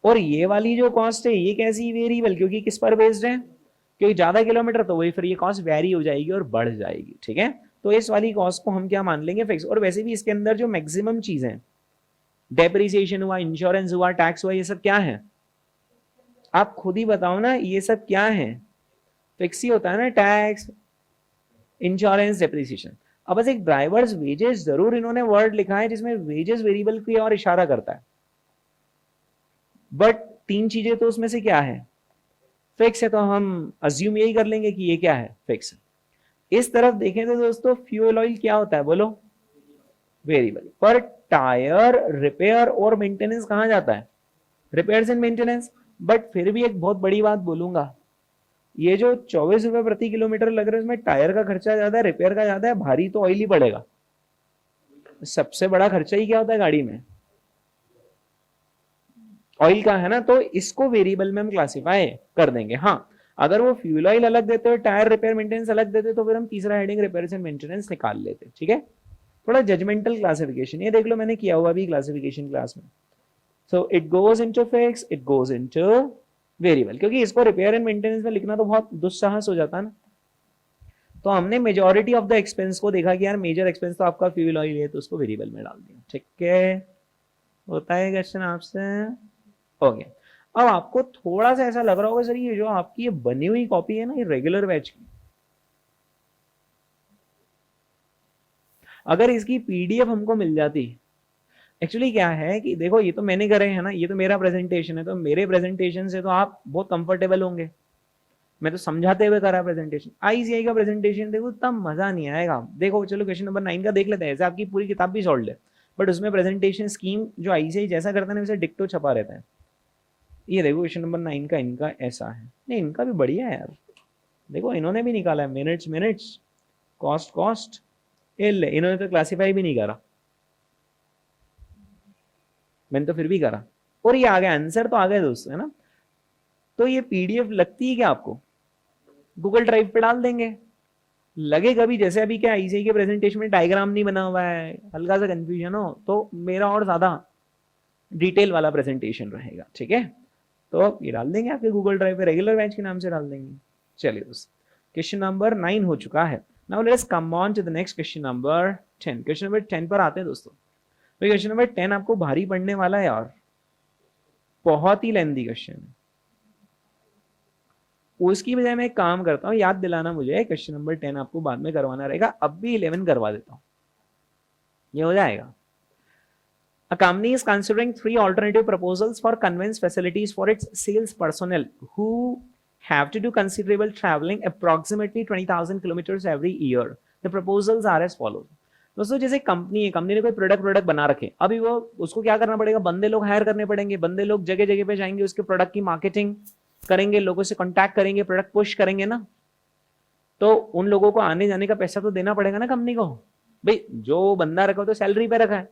और ये वाली जो कॉस्ट है ये कैसी वेरिएबल, क्योंकि किस पर बेस्ड है, क्योंकि ज्यादा किलोमीटर तो वही फिर ये कॉस्ट वेरी हो जाएगी और बढ़ जाएगी, ठीक है। तो इस वाली कॉस्ट को हम क्या मान लेंगे, फिक्स। और वैसे भी इसके अंदर जो मैक्सिमम चीजें, डेप्रिसिएशन हुआ, इंश्योरेंस हुआ, टैक्स हुआ, ये सब क्या है, आप खुद ही बताओ ना, ये सब क्या है, फिक्स ही होता है ना, टैक्स, इंश्योरेंस, डेप्रिसिएशन। अब बस एक ड्राइवर्स वेजेस जरूर इन्होंने वर्ड लिखा है जिसमें वेजेस वेरिएबल की ओर इशारा करता है, बट तीन चीजें तो उसमें से क्या है, फिक्स है, तो हम अज्यूम यही कर लेंगे कि ये क्या है, फिक्स। इस तरफ देखें तो दोस्तों फ्यूल ऑयल क्या होता है, बोलो, वेरिएबल। पर टायर रिपेयर और मेंटेनेंस कहां जाता है, रिपेयर्स एंड मेंटेनेंस। बट फिर भी एक बहुत बड़ी बात बोलूंगा, ये जो 24 रुपए प्रति किलोमीटर लग रहा है इसमें टायर का खर्चा ज्यादा है, रिपेयर का ज्यादा है, भारी तो ऑयल ही पड़ेगा। सबसे बड़ा खर्चा ही क्या होता है गाड़ी में, ऑयल का, है ना। तो इसको वेरिएबल में हम क्लासिफाई कर देंगे। हाँ, अगर वो फ्यूल ऑयल अलग देते हो, टायर रिपेयर मेंटेनेंस अलग देते, तो फिर हम तीसरा हेडिंग रिपेयर्स एंड मेंटेनेंस निकाल लेते, ठीक है। थोड़ा जजमेंटल क्लासिफिकेशन, ये देख लो मैंने किया हुआ भी क्लासिफिकेशन क्लास में। So it goes into fix, it goes into variable, क्योंकि इसको रिपेयर एंड मेंटेनेंस में लिखना तो बहुत दुस्साहस हो जाता है ना। तो हमने मेजॉरिटी ऑफ द एक्सपेंस को देखा कि यार मेजर एक्सपेंस तो आपका फ्यूल ऑयल है, तो उसको वेरिएबल में डाल दिया, ठीक है। होता है क्वेश्चन आपसे, हो गया। अब आपको थोड़ा सा ऐसा लग रहा होगा सर ये जो आपकी ये बनी हुई कॉपी है ना, ये रेगुलर बैच की, अगर इसकी पीडीएफ हमको मिल जाती। एक्चुअली क्या है कि देखो ये तो मैंने करे है ना, ये तो मेरा प्रेजेंटेशन है, तो मेरे प्रेजेंटेशन से तो आप बहुत कंफर्टेबल होंगे, मैं तो समझाते हुए करा प्रेजेंटेशन। आईसीआई का प्रेजेंटेशन देखो तब मजा नहीं आएगा। देखो चलो क्वेश्चन नंबर 9 का देख लेते हैं, ऐसे आपकी पूरी किताब भी सॉल्व है, बट उसमें प्रेजेंटेशन स्कीम जो आईसीआई जैसा करता है ना वैसे डिक्टो छपा रहता है। ये देखो क्वेश्चन नंबर 9 का इनका ऐसा है, नहीं इनका भी बढ़िया है यार, देखो इन्होंने भी निकाला है मिनट्स, कॉस्ट कॉस्ट, इन्होंने तो क्लासीफाई भी नहीं करा, मैंने तो फिर भी करा, और ये आ गया आंसर, तो आ गए दोस्तों, है ना। तो ये पीडीएफ लगती है क्या आपको, गूगल ड्राइव पे डाल देंगे, लगे कभी जैसे अभी क्या आईसीआई के प्रेजेंटेशन में डायग्राम नहीं बना हुआ है, हल्का सा कंफ्यूजन हो, तो मेरा और ज्यादा डिटेल वाला प्रेजेंटेशन रहेगा, ठीक है। तो ये डाल देंगे आपके गूगल ड्राइव पे, रेगुलर बैच के नाम से डाल देंगे। चलिए दोस्तों, क्वेश्चन नंबर 9 हो चुका है। Now let's come on to the next question number 10। Question number 10 पर आते हैं दोस्तों। तो क्वेश्चन नंबर 10 आपको भारी पड़ने वाला है यार, बहुत ही लेंथी क्वेश्चन है। उसकी बजाय मैं एक काम करता हूँ, याद दिलाना मुझे, क्वेश्चन नंबर 10 आपको बाद में करवाना रहेगा, अब भी 11 करवा देता हूँ, ये हो जाएगा। A company is considering 3 alternative proposals for conveyance facilities for its sales personnel who have to do considerable traveling, approximately 20,000 kilometers every year. The proposals are as follows. दोस्तों जैसे कंपनी है, कंपनी ने कोई प्रोडक्ट बना रखे, अभी वो उसको क्या करना पड़ेगा, बंदे लोग हायर करने पड़ेंगे, बंदे लोग जगह जगह पे जाएंगे, उसके प्रोडक्ट की मार्केटिंग करेंगे, लोगों से कॉन्टैक्ट करेंगे, प्रोडक्ट पुश करेंगे ना। तो उन लोगों को आने जाने का पैसा तो देना पड़ेगा ना कंपनी को। भाई जो बंदा रखा तो सैलरी पे रखा है,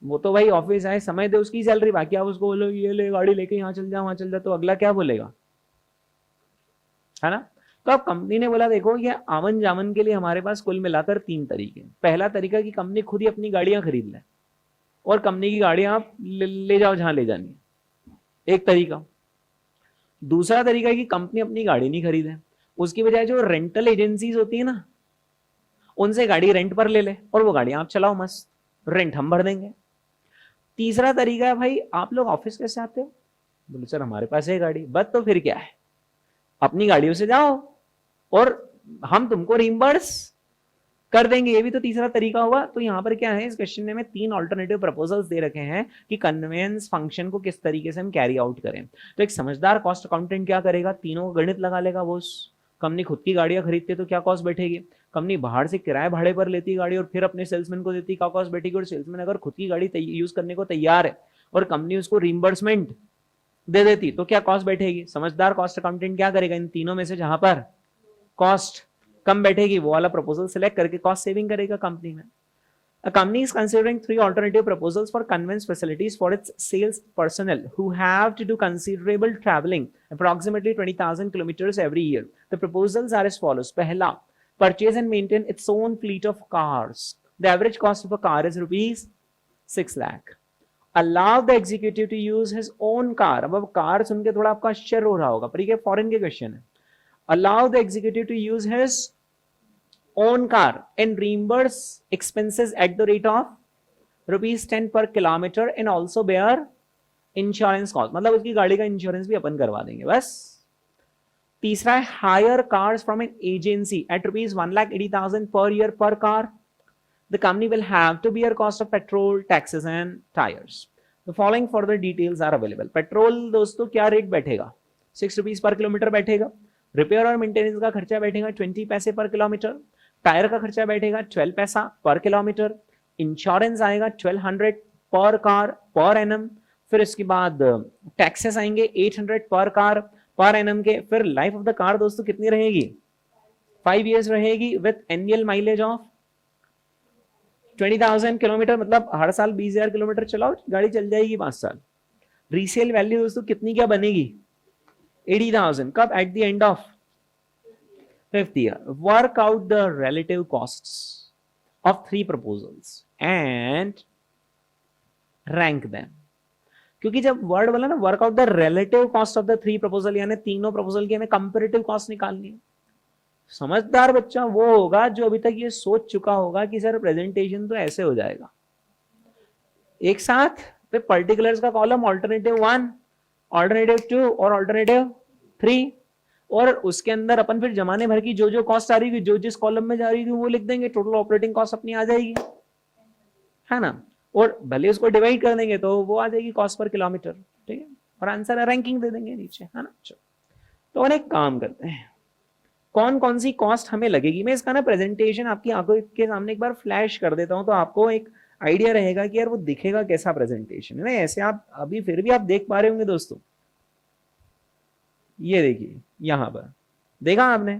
वो तो भाई ऑफिस आए समय दे उसकी सैलरी, बाकी आप उसको बोलो ये ले गाड़ी लेके यहाँ चल जा वहां चल जा, तो अगला क्या बोलेगा, है ना। तो अब कंपनी ने बोला देखो ये आवन जावन के लिए हमारे पास कुल मिलाकर 3 तरीके। पहला तरीका कि कंपनी खुद ही अपनी गाड़ियां खरीद ले और कंपनी की गाड़ियां आप ले जाओ जहां ले जानी, एक तरीका। दूसरा तरीका है कि कंपनी अपनी गाड़ी नहीं खरीदे, उसकी बजाय जो रेंटल एजेंसीज होती है ना उनसे गाड़ी रेंट पर ले ले और वो गाड़ियां आप चलाओ मस्त, रेंट हम भर देंगे। तीसरा तरीका है भाई आप लोग ऑफिस कैसे आते हो, बोले सर हमारे पास है गाड़ी, बस तो फिर क्या है अपनी गाड़ियों से जाओ और हम तुमको रिम्बर्स कर देंगे, ये भी तो तीसरा तरीका हुआ। तो यहाँ पर क्या है, इस क्वेश्चन में 3 ऑल्टरनेटिव प्रपोजल्स दे रखे हैं कि कन्वेंस फंक्शन को किस तरीके से हम कैरी आउट करें। तो एक समझदार कॉस्ट अकाउंटेंट क्या करेगा, तीनों को गणित लगा लेगा। वो कंपनी खुद की गाड़ियां खरीदती है तो क्या कॉस्ट बैठेगी, कंपनी बाहर से किराए भाड़े पर लेती है गाड़ी और फिर अपने सेल्समैन को देती, क्या कॉस्ट बैठेगी, और सेल्समैन अगर खुद की गाड़ी यूज करने को तैयार है और कंपनी उसको रिम्बर्समेंट दे देती तो क्या कॉस्ट बैठेगी। समझदार कॉस्ट अकाउंटेंट क्या करेगा, इन तीनों में से जहां पर कॉस्ट कम बैठेगी वो वाला प्रपोजल सिलेक्ट करके कॉस्ट सेविंग करेगा कंपनी में. A company is considering 3 alternative proposals for conveyance facilities for its sales personnel who have to do considerable traveling, approximately 20,000 kilometers every year. The proposals are as follows. Pehla, purchase and maintain its own fleet of cars. The average cost of a car is rupees 6 lakh. Allow the executive to use his own car. अब car सुन के थोड़ा आपका आश्चर्य हो रहा होगा, पर ये फॉरेन के क्वेश्चन है. Allow the executive to use his own car and reimburse expenses at the rate of rupees 10 per kilometer and also bear insurance cost. मतलब उसकी गाड़ी का इंश्योरेंस भी अपन करवा देंगे बस. तीसरा है hire cars from an agency at rupees 1,80,000 per year per car. The company will have to bear cost of petrol, taxes and tires. The following further details are available. Petrol दोस्तों क्या rate बैठेगा? 6 rupees per kilometre बैठेगा. Repair और maintenance का खर्चा बैठेगा 20 पैसे पर किलोमीटर. टायर का खर्चा बैठेगा 12 पैसा पर किलोमीटर. इंश्योरेंस आएगा 1200 पर कार पर एनम. फिर इसके बाद टैक्सेस आएंगे 800 पर कार पर एनम के. फिर लाइफ ऑफ द कार दोस्तों कितनी रहेगी? 5 इयर्स रहेगी with annual mileage of 20,000 kilometre. मतलब हर साल 20,000 किलोमीटर चलाओ गाड़ी चल जाएगी 5 साल. रीसेल वैल्यू दोस्तों कितनी क्या बनेगी? 80,000. कब? At the end of 5th year. Work out the relative costs of 3 proposals and rank them. क्योंकि जब वर्ड बोला ना work out the relative cost of the 3 proposal, यानी तीनों प्रपोजल की हमें कंपैरेटिव कॉस्ट निकालनी है. समझदार बच्चा वो होगा जो अभी तक ये सोच चुका होगा कि सर प्रेजेंटेशन तो ऐसे हो जाएगा एक साथ. फिर पर्टिकुलर्स का कॉलम ऑल्टरनेटिव 1, ऑल्टरनेटिव 2 और ऑल्टरनेटिव 3, और उसके अंदर अपन फिर जमाने भर की जो जो कॉस्ट आ रही थी, जो जिस कॉलम में जा रही थी वो लिख देंगे. टोटल ऑपरेटिंग कॉस्ट अपनी आ जाएगी, है ना. और भले उसको डिवाइड कर देंगे तो वो आ जाएगी कॉस्ट पर किलोमीटर. ठीक है. और आंसर रैंकिंग दे देंगे नीचे, है ना. चलो तो एक काम करते हैं, कौन कौन सी कॉस्ट हमें लगेगी. मैं इसका ना प्रेजेंटेशन आपकी आंखों के सामने एक बार फ्लैश कर देता हूं तो आपको एक आइडिया रहेगा कि यार वो दिखेगा कैसा प्रेजेंटेशन है ना. ऐसे आप अभी फिर भी आप देख पा रहे होंगे दोस्तों. ये देखिए यहां पर देखा आपने,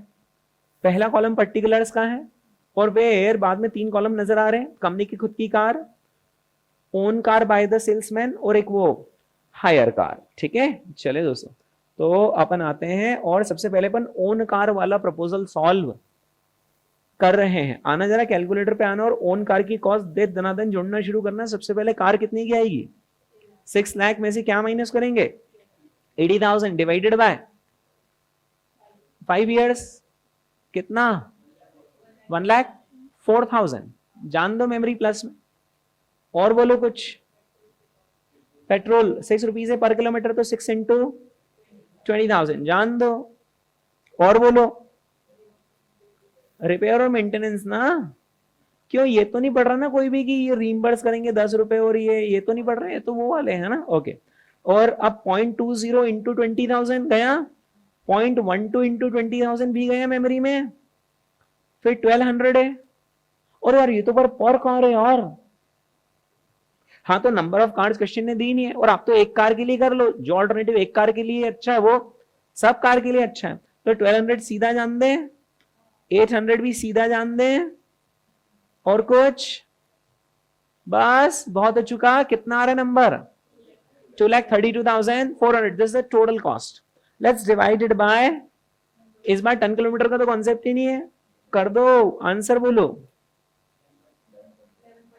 पहला कॉलम पर्टिकुलर्स का है और फिर बाद में 3 कॉलम नजर आ रहे हैं. कंपनी की खुद की car, own car by the salesman और एक वो हायर कार. ठीक है. चले दोस्तों तो अपन आते हैं और सबसे पहले अपन ओन कार वाला प्रपोजल सॉल्व कर रहे हैं. आना जरा कैलकुलेटर पे आना और ओन कार की कॉस्ट दे दनादन जोड़ना शुरू करना. सबसे पहले कार कितनी की आएगी? 6 लाख में से क्या माइनस करेंगे? 80,000 डिवाइडेड बाय 5 इयर्स कितना? 1,04,000. जान दो मेमोरी प्लस में. और बोलो कुछ. पेट्रोल 6 रुपीज है पर किलोमीटर तो 6 इंटू 20,000 जान दो. और बोलो. रिपेयर और मेंटेनेंस ना, क्यों ये तो नहीं पढ़ रहा ना कोई भी कि ये रीइंबर्स करेंगे 10 रुपए और ये तो नहीं पढ़ रहे, ये तो वो वाले है ना. ओके. और अब 0.20 इंटू 20,000 गया, 0.12 इंटू 20,000 भी गया मेमोरी में, फिर 1200 है. और यार ये तो पर कार है यार. हाँ तो नंबर ऑफ कार्ड्स क्वेश्चन ने दी नहीं है और आप तो एक कार के लिए कर लो. जो ऑल्टरनेटिव एक कार के लिए अच्छा है वो सब कार के लिए अच्छा है. तो 1200 सीधा जान दे, 800 भी सीधा जान दे, और कुछ बस बहुत हो चुका. कितना आ रहा है number? 2,32,400. This is the total cost. Let's divide it by, इस बार 10 किलोमीटर का तो कॉन्सेप्ट ही नहीं है. कर दो आंसर बोलो,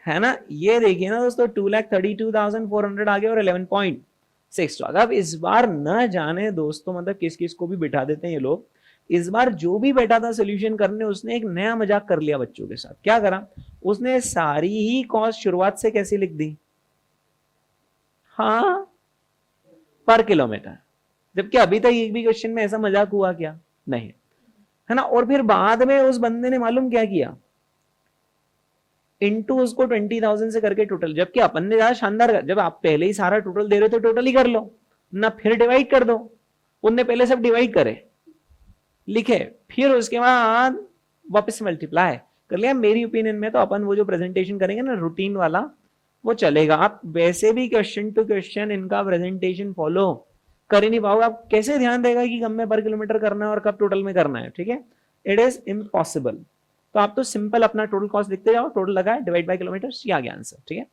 है ना. ये देखिए ना दोस्तों 2,32,400 आ गया और 11.6. अब इस बार न जाने दोस्तों मतलब किस किस को भी बिठा देते हैं ये लोग. इस बार जो भी बैठा था सोल्यूशन करने उसने एक नया मजाक कर लिया बच्चों के साथ. क्या करा उसने? सारी ही कॉस्ट शुरुआत से कैसी लिख दी? हाँ पर किलोमीटर. जबकि अभी तक एक भी क्वेश्चन में ऐसा मजाक हुआ क्या? नहीं, है ना. और फिर बाद में उस बंदे ने मालूम क्या किया? इनटू उसको 20,000 से करके टोटल. जबकि अपन ने ज्यादा शानदार, जब आप पहले ही सारा टोटल दे रहे हो तो टोटल ही कर लो ना, फिर डिवाइड कर दो. उनने पहले सब डिवाइड करे लिखे, फिर उसके बाद वापस मल्टीप्लाई कर लिया. मेरी ओपिनियन में तो अपन वो जो प्रेजेंटेशन करेंगे ना रूटीन वाला वो चलेगा. आप वैसे भी क्वेश्चन टू क्वेश्चन इनका प्रेजेंटेशन फॉलो कर ही नहीं पाओगे. आप कैसे ध्यान देगा कि कब में पर किलोमीटर करना है और कब टोटल में करना है. ठीक है. It is impossible. तो आप तो सिंपल अपना टोटल कॉस्ट लिखते जाओ, टोटल लगाए डिवाइड बाय किलोमीटर्स, ये आ गया आंसर। ठीक है,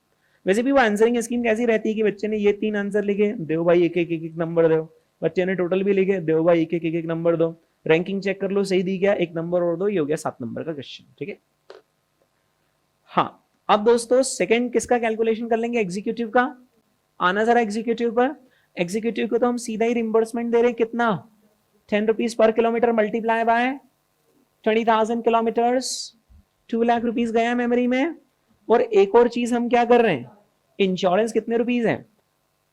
वैसे भी वो आंसरिंग स्कीम कैसी रहती है कि बच्चे ने ये 3 आंसर लिखे, दो भाई एक एक नंबर दो, बच्चे ने टोटल भी लिखे, दो भाई एक एक नंबर दो, रैंकिंग चेक कर लो, सही दी गया, एक नंबर और दो, ये हो गया 7 नंबर का क्वेश्चन। ठीक है, हाँ अब दोस्तों सेकंड किसका कैलकुलेशन कर लेंगे, एग्जीक्यूटिव का। आना जरा एग्जीक्यूटिव पर। एग्जीक्यूटिव को तो हम सीधा ही रिम्बर्समेंट दे रहे हैं, कितना 10 rupees per kilometre multiply by 20,000 kilometres, 2 lakh rupees गया मेमोरी में। और एक और चीज हम क्या कर रहे हैं, इंश्योरेंस कितने रुपीज है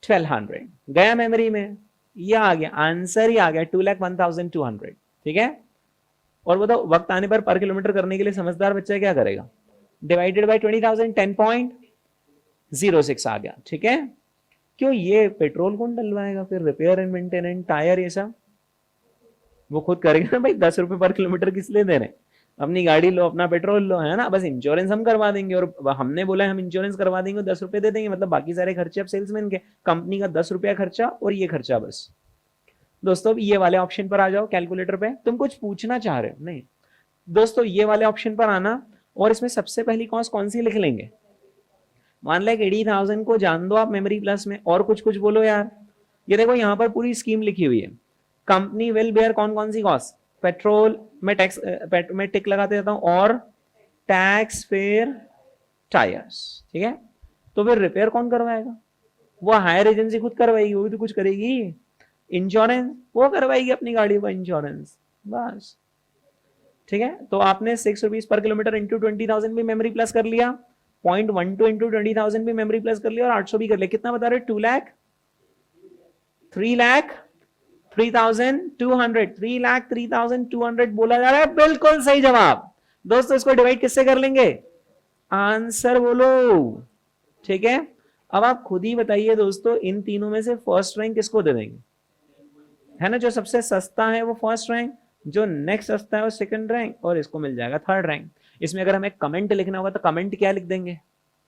1200 गया मेमोरी में, ये आ गया आंसर, ही आ गया 2,01,200। ठीक है, और बताओ वक्त आने पर किलोमीटर करने के लिए समझदार बच्चा क्या करेगा, डिवाइडेड बाय 20,000 10.06 आ गया। ठीक है, क्यों, ये पेट्रोल कौन डलवाएगा फिर, रिपेयर एंड मेंटेनेंस, टायर, ये सब वो खुद करेगा ना भाई। 10 रुपए पर किलोमीटर किस लिए दे रहे हैं, अपनी गाड़ी लो, अपना पेट्रोल लो, है ना, बस इंश्योरेंस हम करवा देंगे, और हमने बोला है हम इंश्योरेंस करवा देंगे, 10 रुपए दे देंगे, मतलब बाकी सारे खर्चे अब सेल्समैन के, कंपनी का 10 रुपया खर्चा और ये खर्चा बस। दोस्तों ये वाले ऑप्शन पर आ जाओ कैलकुलेटर पे, तुम कुछ पूछना चाह रहे हो नहीं दोस्तों, ये वाले ऑप्शन पर आना, और इसमें सबसे पहली कॉस्ट कौन सी लिख लेंगे, मान लो 80,000 को जान दो आप मेमोरी प्लस में, और कुछ कुछ बोलो यार। ये देखो यहाँ पर पूरी स्कीम लिखी हुई है, कंपनी विल बेयर कौन कौन सी कॉस्ट, पेट्रोल में टैक्स, में टिक लगाते जाता हूं, और टैक्स, फेयर, टायर्स। ठीक है, तो फिर रिपेयर कौन करवाएगा, वो हायर एजेंसी खुद करवाएगी, वो भी तो कुछ करेगी। इंश्योरेंस वो करवाएगी अपनी गाड़ी का इंश्योरेंस, बस। ठीक है, तो आपने 6 रुपीज पर किलोमीटर इंटू 20,000 भी मेमोरी प्लस कर लिया, 0.12 इंटू 20,000 भी मेमोरी प्लस कर लिया, और 800 भी कर लिया, कितना बता रहे, 2 लाख 3 लाख 3,200, 3 लाख 3,200 बोला जा रहा है, बिल्कुल सही जवाब। दोस्तों इसको डिवाइड किससे कर लेंगे, आंसर बोलो। ठीक है, अब आप खुद ही बताइए दोस्तों, इन तीनों में से फर्स्ट रैंक किसको दे देंगे, है ना, जो सबसे सस्ता है वो फर्स्ट रैंक, जो नेक्स्ट सस्ता है वो सेकंड रैंक, और इसको मिल जाएगा थर्ड रैंक। इसमें अगर हमें कमेंट लिखना होगा तो कमेंट क्या लिख देंगे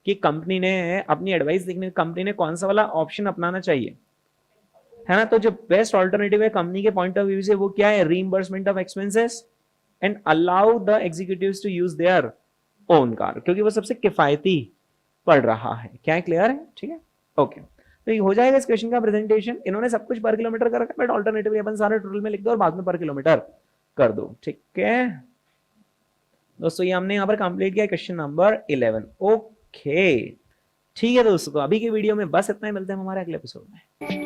कि कंपनी ने अपनी एडवाइस देखने, कंपनी ने कौन सा वाला ऑप्शन अपनाना चाहिए, है ना। तो जो बेस्ट ऑल्टरनेटिव है कंपनी के पॉइंट ऑफ व्यू से वो क्या है, reimbursement of expenses and allow the executives to use their own car, क्योंकि वो सबसे किफायती पड़ रहा है। क्या है, क्लियर है। ठीक है, ओके, तो ये हो जाएगा इस क्वेश्चन का प्रेजेंटेशन। इन्होंने सब कुछ पर किलोमीटर कर रखा है, बट ऑल्टरनेटिव अपन सारे टोटल में लिख दो और बाद में पर किलोमीटर कर दो। ठीक है दोस्तों, ये हमने यहाँ पर कंप्लीट किया क्वेश्चन नंबर 11। ओके ठीक है दोस्तों, अभी के वीडियो में बस इतना ही, मिलते हैं हमारे अगले एपिसोड में।